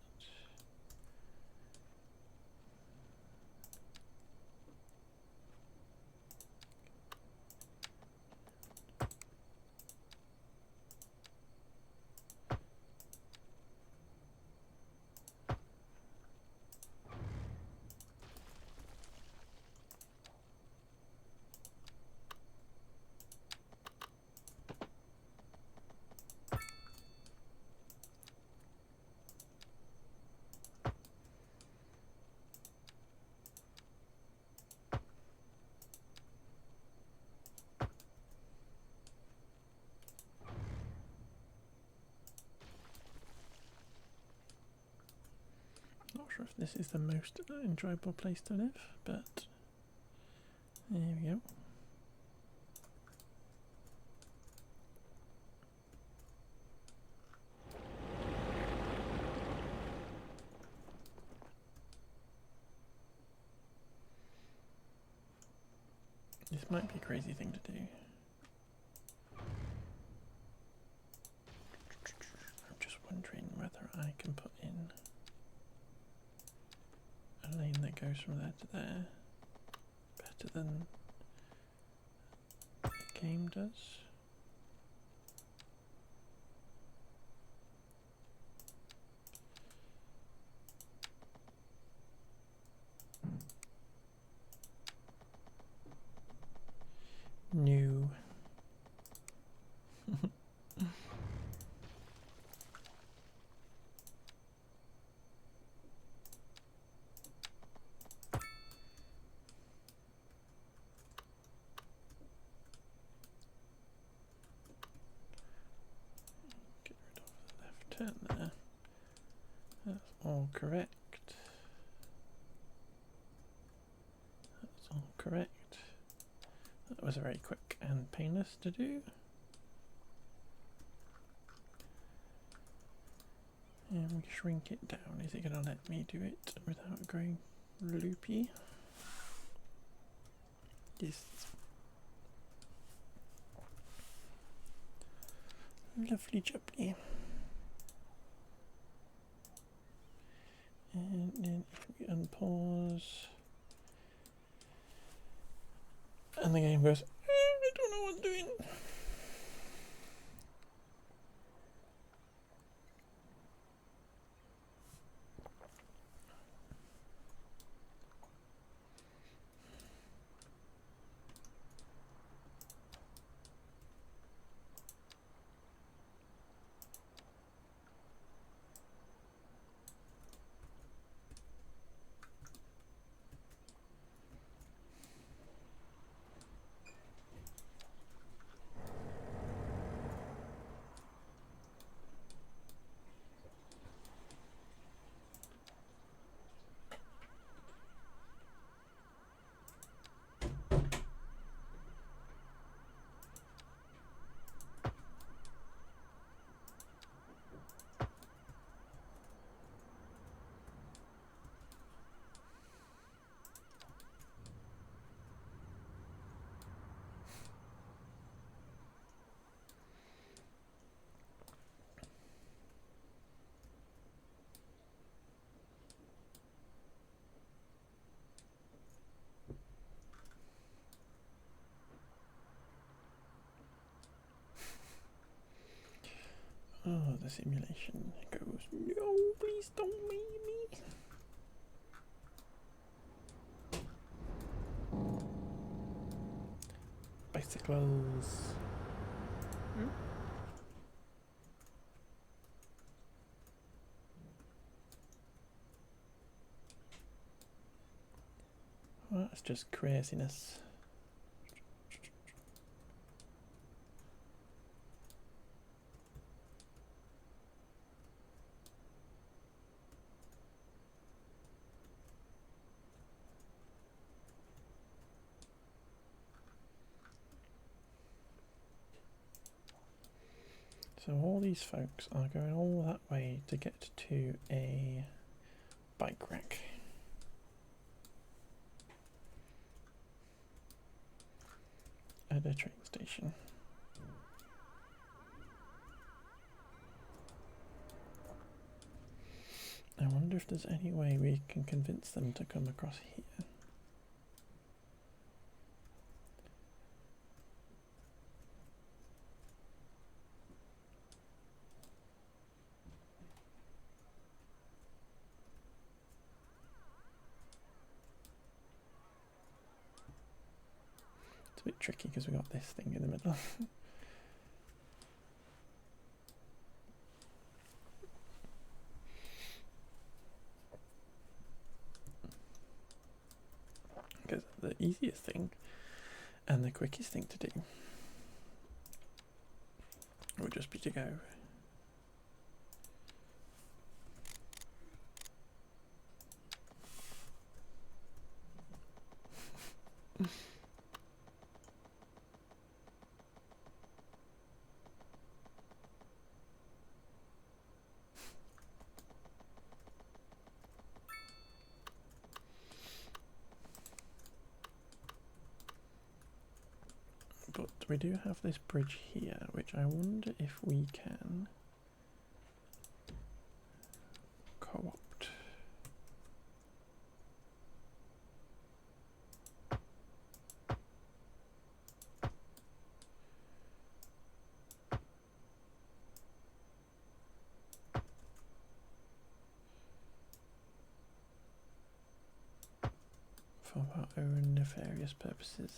Not sure if this is the most enjoyable place to live, but there we go. This might be a crazy thing to do. I'm just wondering whether I can put in a lane that goes from there to there better than the game does. New. all correct. That's all correct. That was very quick and painless to do. And we shrink it down. Is it going to let me do it without going loopy? Yes. Lovely jubbly. And then if we unpause, and the game goes, I don't know what I'm doing. Oh, the simulation goes, no, please don't make me. Bicycles. Well, that's just craziness. So all these folks are going all that way to get to a bike rack. At a train station. I wonder if there's any way we can convince them to come across here. It's a bit tricky because we got this thing in the middle. Because the easiest thing and the quickest thing to do would just be to go but we do have this bridge here, which I wonder if we can co-opt. For our own nefarious purposes.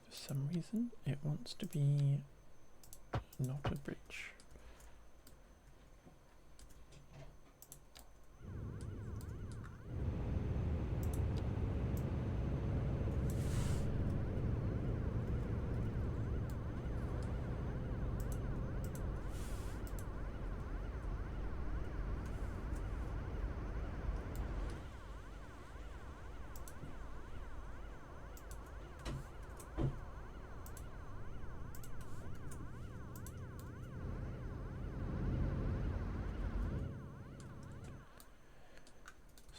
For some reason, it wants to be not a bridge.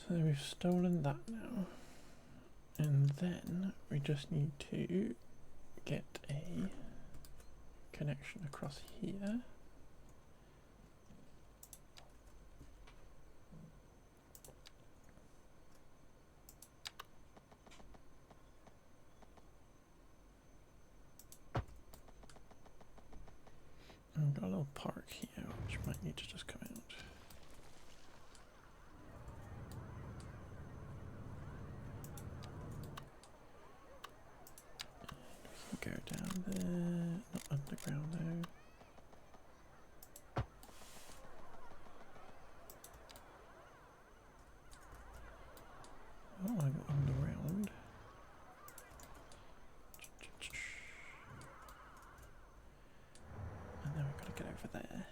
So we've stolen that now. And then we just need to get a connection across here. And we've got a little park here, which might need to just come out. We can go down there, not underground though. Oh, I got underground. And then we've got to get over there.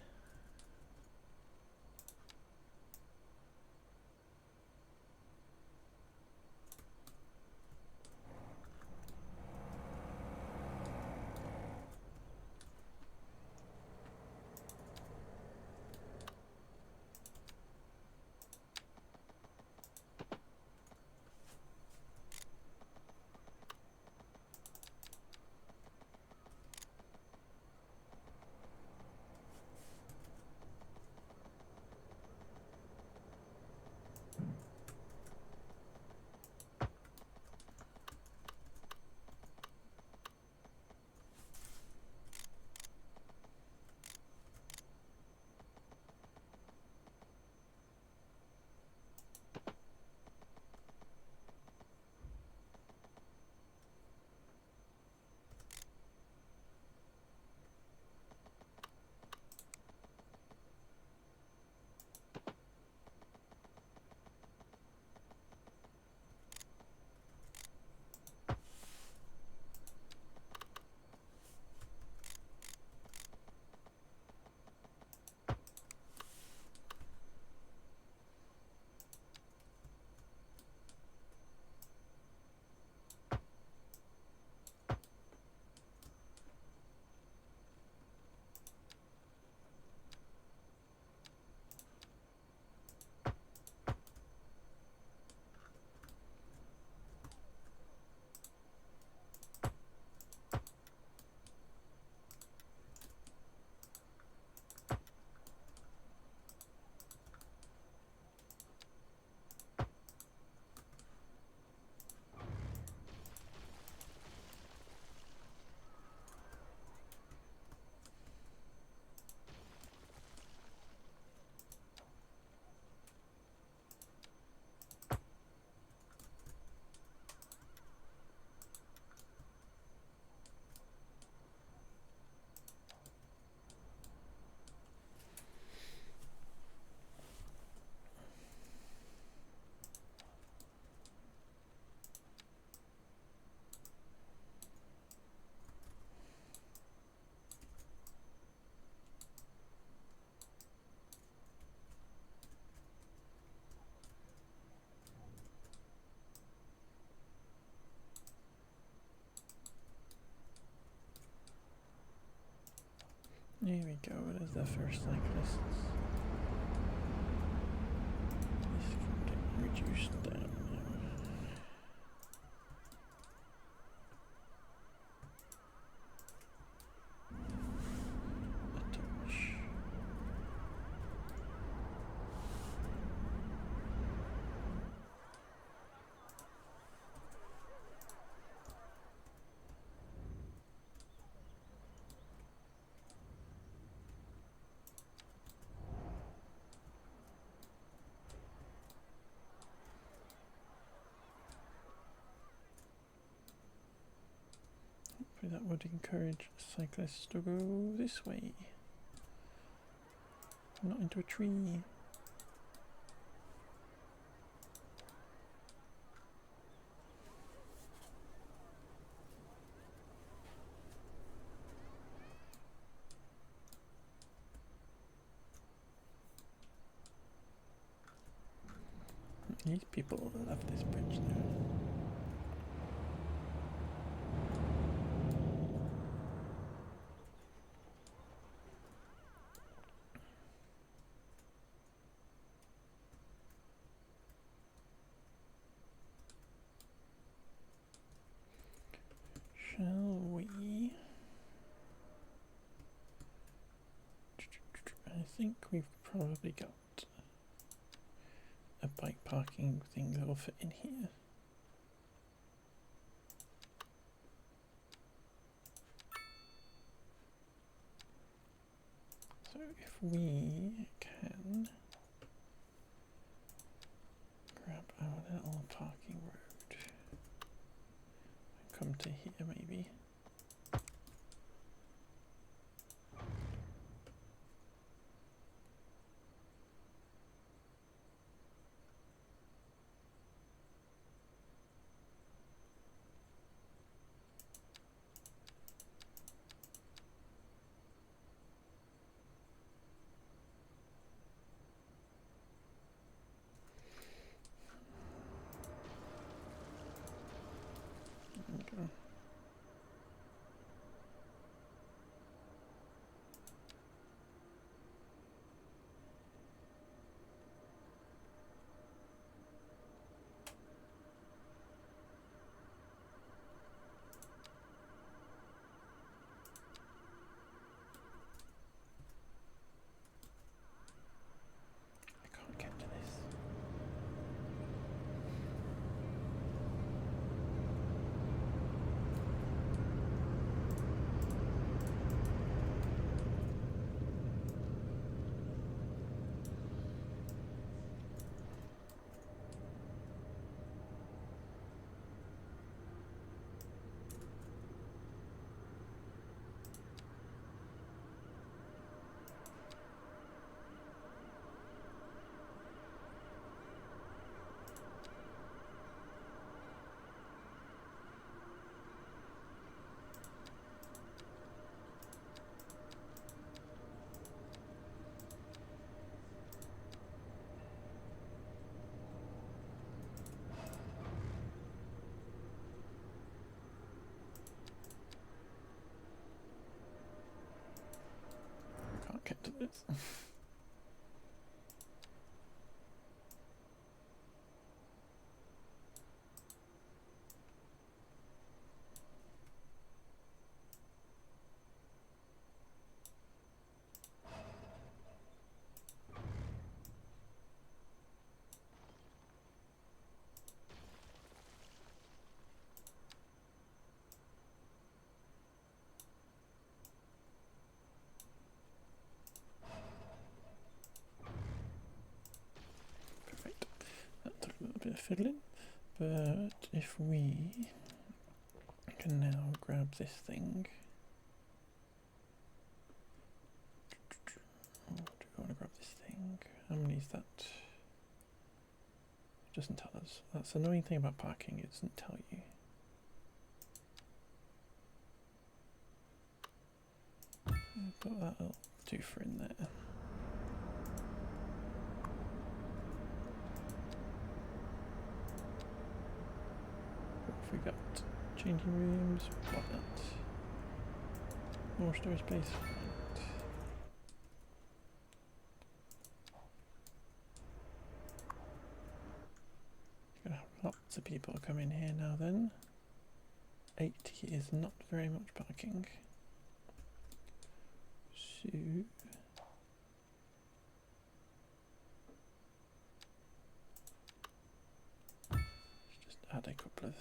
There we go, there's the first cyclists. This can get reduced down now. A touch. Hopefully that would encourage cyclists to go this way, not into a tree. These people love this bridge now. think we've probably got a bike parking thing that will fit in here. So if we can grab our little parking road and come to here maybe. There we go. I can't get to this. Can't get to this. Perfect. That took a little bit of fiddling, but if we can now grab this thing. Oh, do we want to grab this thing? How many is that? It doesn't tell us. That's the annoying thing about parking, it doesn't tell you. But that'll do for in there. What have we got? Changing rooms, what that? More storage space. Right. Gonna have lots of people come in here now then. 80 is not very much parking. So let's just add a couple of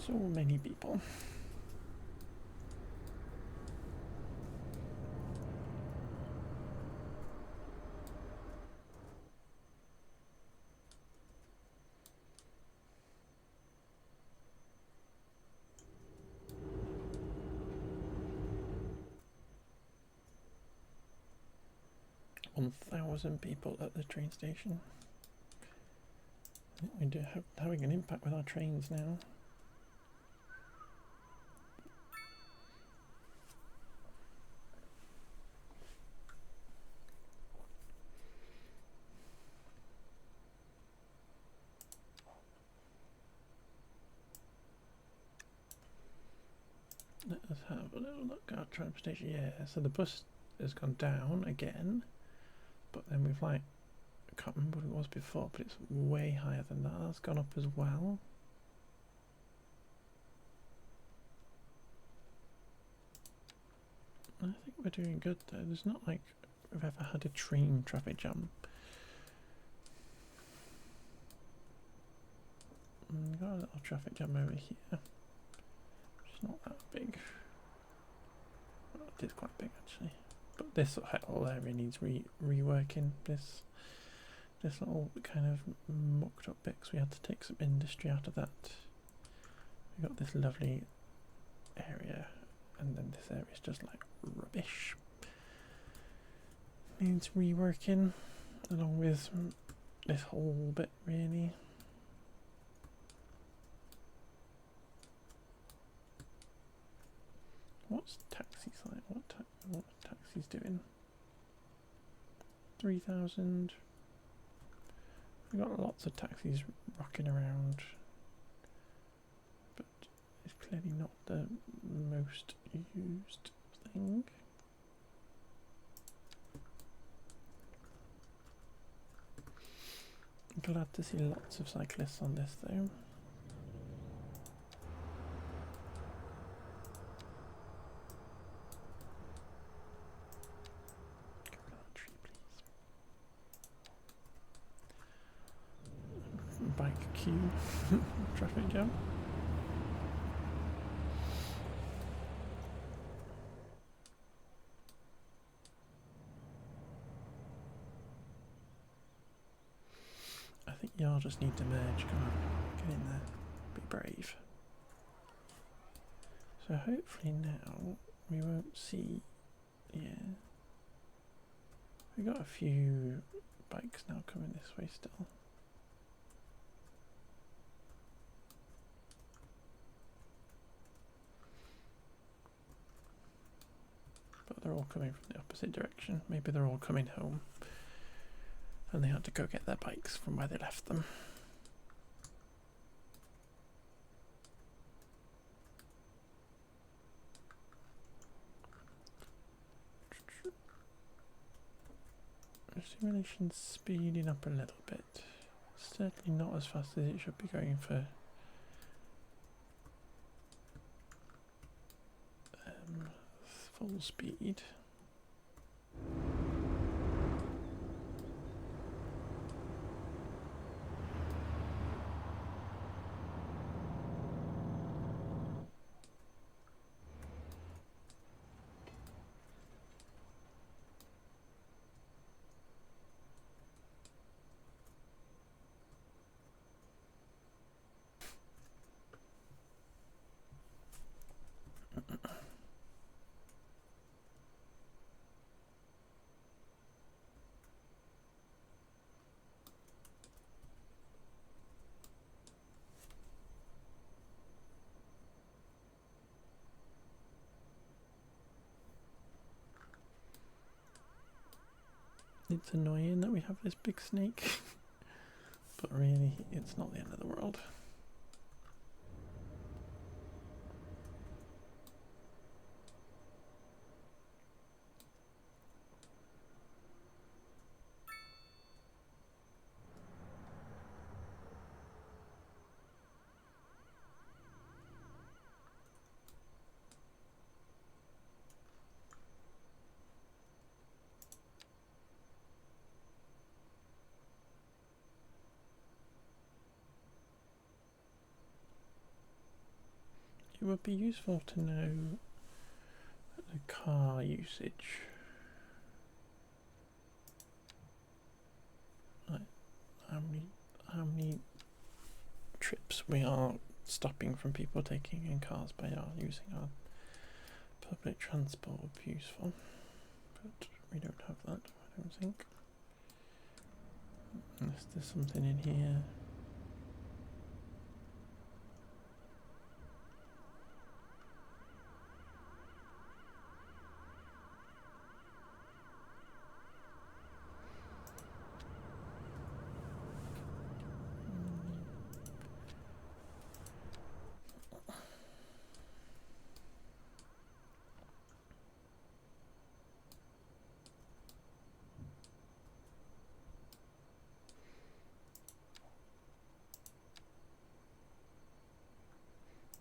so many people. 1,000 people at the train station. We do have having an impact with our trains now. Let us have a little look at our transportation. Yeah, so the bus has gone down again, but then we've like, I can't remember what it was before, but it's way higher than that. That's gone up as well. I think we're doing good though. There's not like we've ever had a train traffic jam. We've got a little traffic jam over here. It's not that big. Well, it is quite big actually. But this whole area needs reworking. This little kind of mucked up bit, 'cause we had to take some industry out of that. We got this lovely area, and then this area is just like rubbish. Needs reworking, along with this whole bit really. What's taxis like? What taxis doing? 3,000. We've got lots of taxis rocking around, but it's clearly not the most used thing. I'm glad to see lots of cyclists on this though. Bike queue, traffic jam. I think y'all just need to merge. Come on, get in there, be brave. So hopefully now we won't see. Yeah, we got a few bikes now coming this way still. But they're all coming from the opposite direction. Maybe they're all coming home and they had to go get their bikes from where they left them. Simulation's speeding up a little bit. Certainly not as fast as it should be going for full speed. It's annoying that we have this big snake, but really it's not the end of the world. It would be useful to know the car usage. Like how many trips we are stopping from people taking in cars by using our public transport would be useful. But we don't have that, I don't think. think. Unless there's something in here.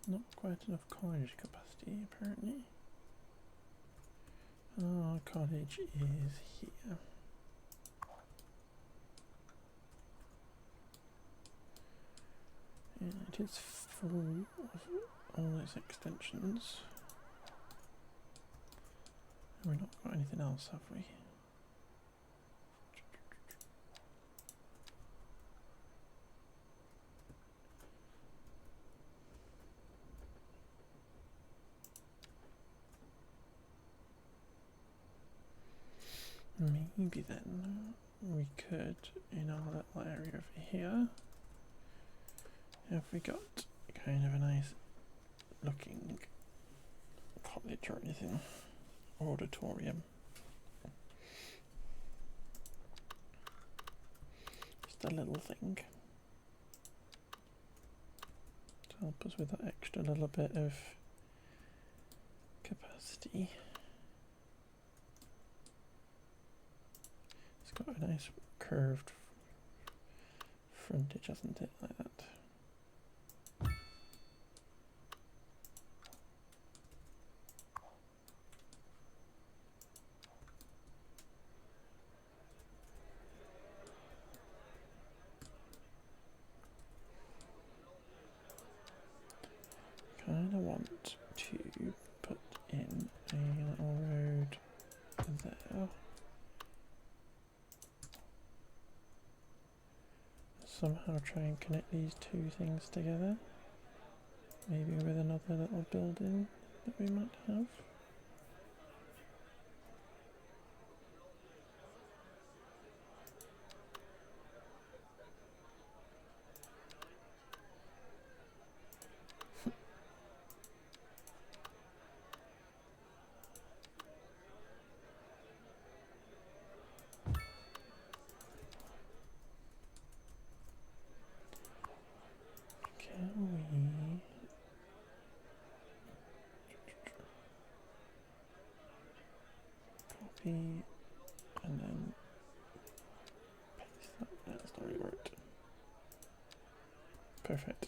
Not quite enough cottage capacity, apparently. Our cottage is here. And it is full of all its extensions. And we've not got anything else, have we? Maybe then we could, in our little area over here, have we got kind of a nice looking cottage or anything, auditorium. Just a little thing to help us with that extra little bit of capacity. It's got a nice curved frontage, hasn't it, like that? Kind of want to put in a little road there. Somehow try and connect these two things together. Maybe with another little building that we might have. And then paste that. That's not really worked. Perfect.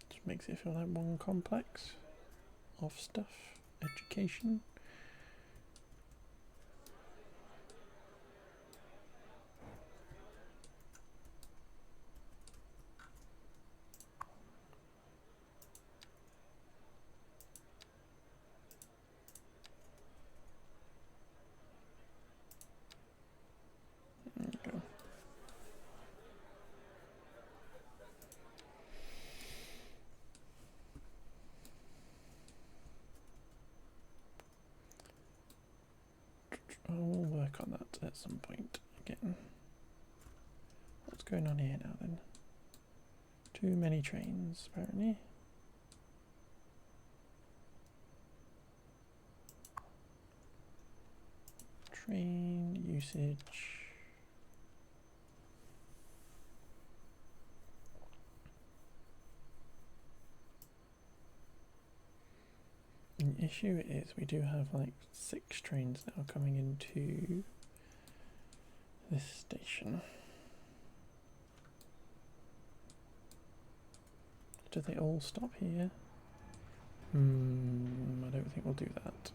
Just makes it feel like one complex of stuff. Education. We'll work on that at some point again. What's going on here now then? Too many trains, apparently. Train usage. The issue is we do have like 6 trains now coming into this station. Do they all stop here? I don't think we'll do that.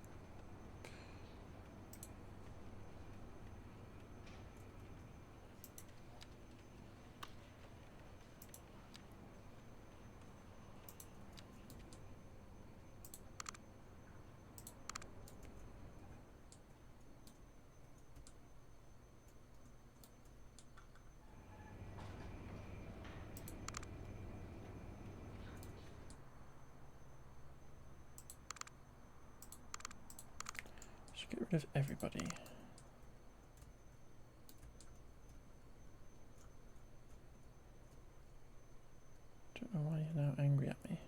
Get rid of everybody. Don't know why you're now angry at me.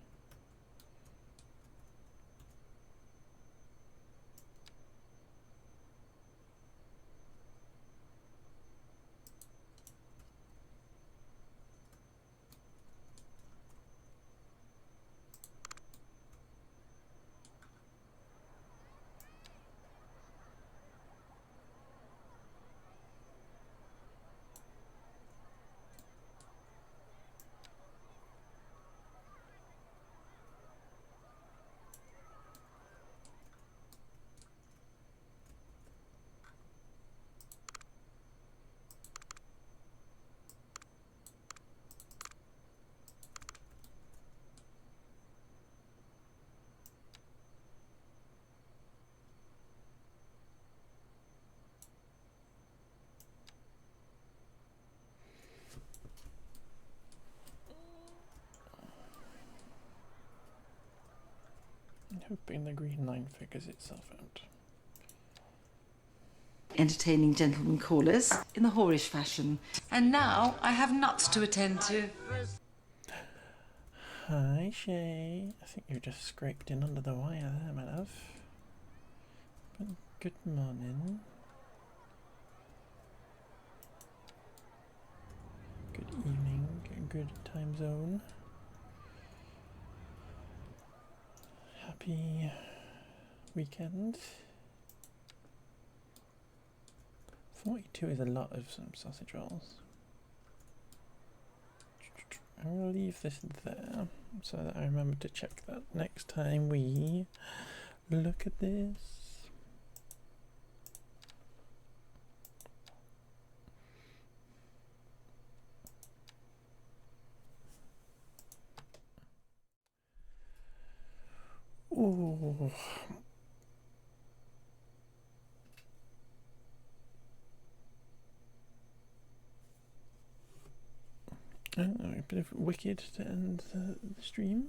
I'm hoping the green line figures itself out. Entertaining gentlemen callers in the whorish fashion. And now I have nuts to attend to. Hi, Shay. I think you just scraped in under the wire there, my love. But good morning. Good evening. Good time zone. Happy weekend. 42 is a lot of some sausage rolls. I'm going to leave this there so that I remember to check that next time we look at this. Ooh. A bit of Wicked to end the stream.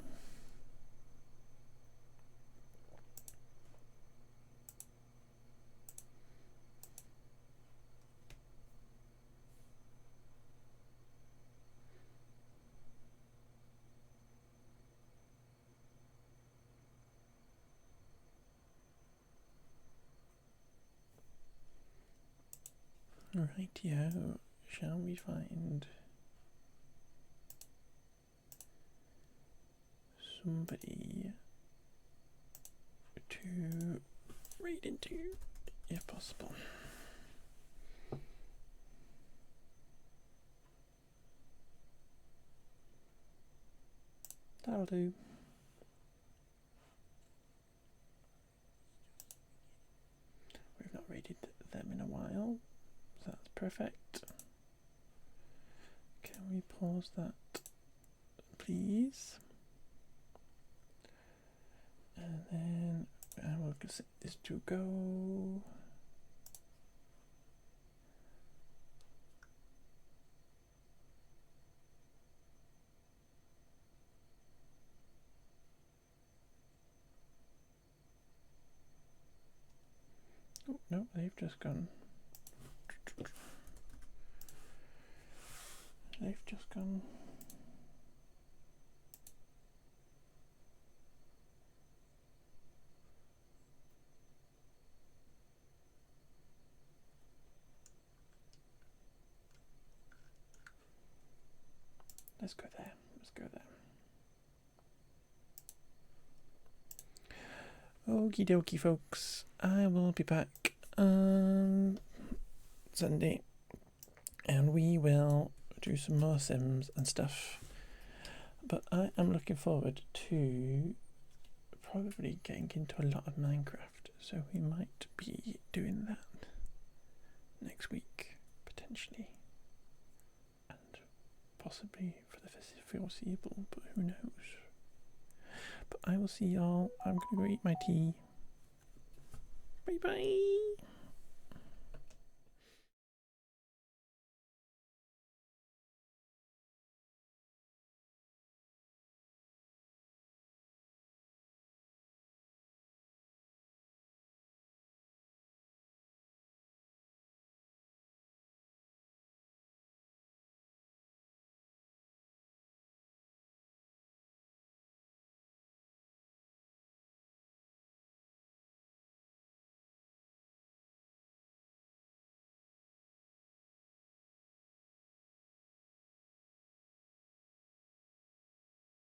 Rightio, shall we find somebody to raid into, if possible? That'll do. We've not raided them in a while, so that's perfect. Can we pause that, please? And then I will set this to go. Oh, no, they've just gone. They've just gone. Let's go there. Let's go there. Okie dokie, folks. I will be back on Sunday and we will do some more Sims and stuff. But I am looking forward to probably getting into a lot of Minecraft, so we might be doing that next week, potentially. And possibly for the foreseeable, but who knows. But I will see y'all. I'm going to go eat my tea. Bye bye.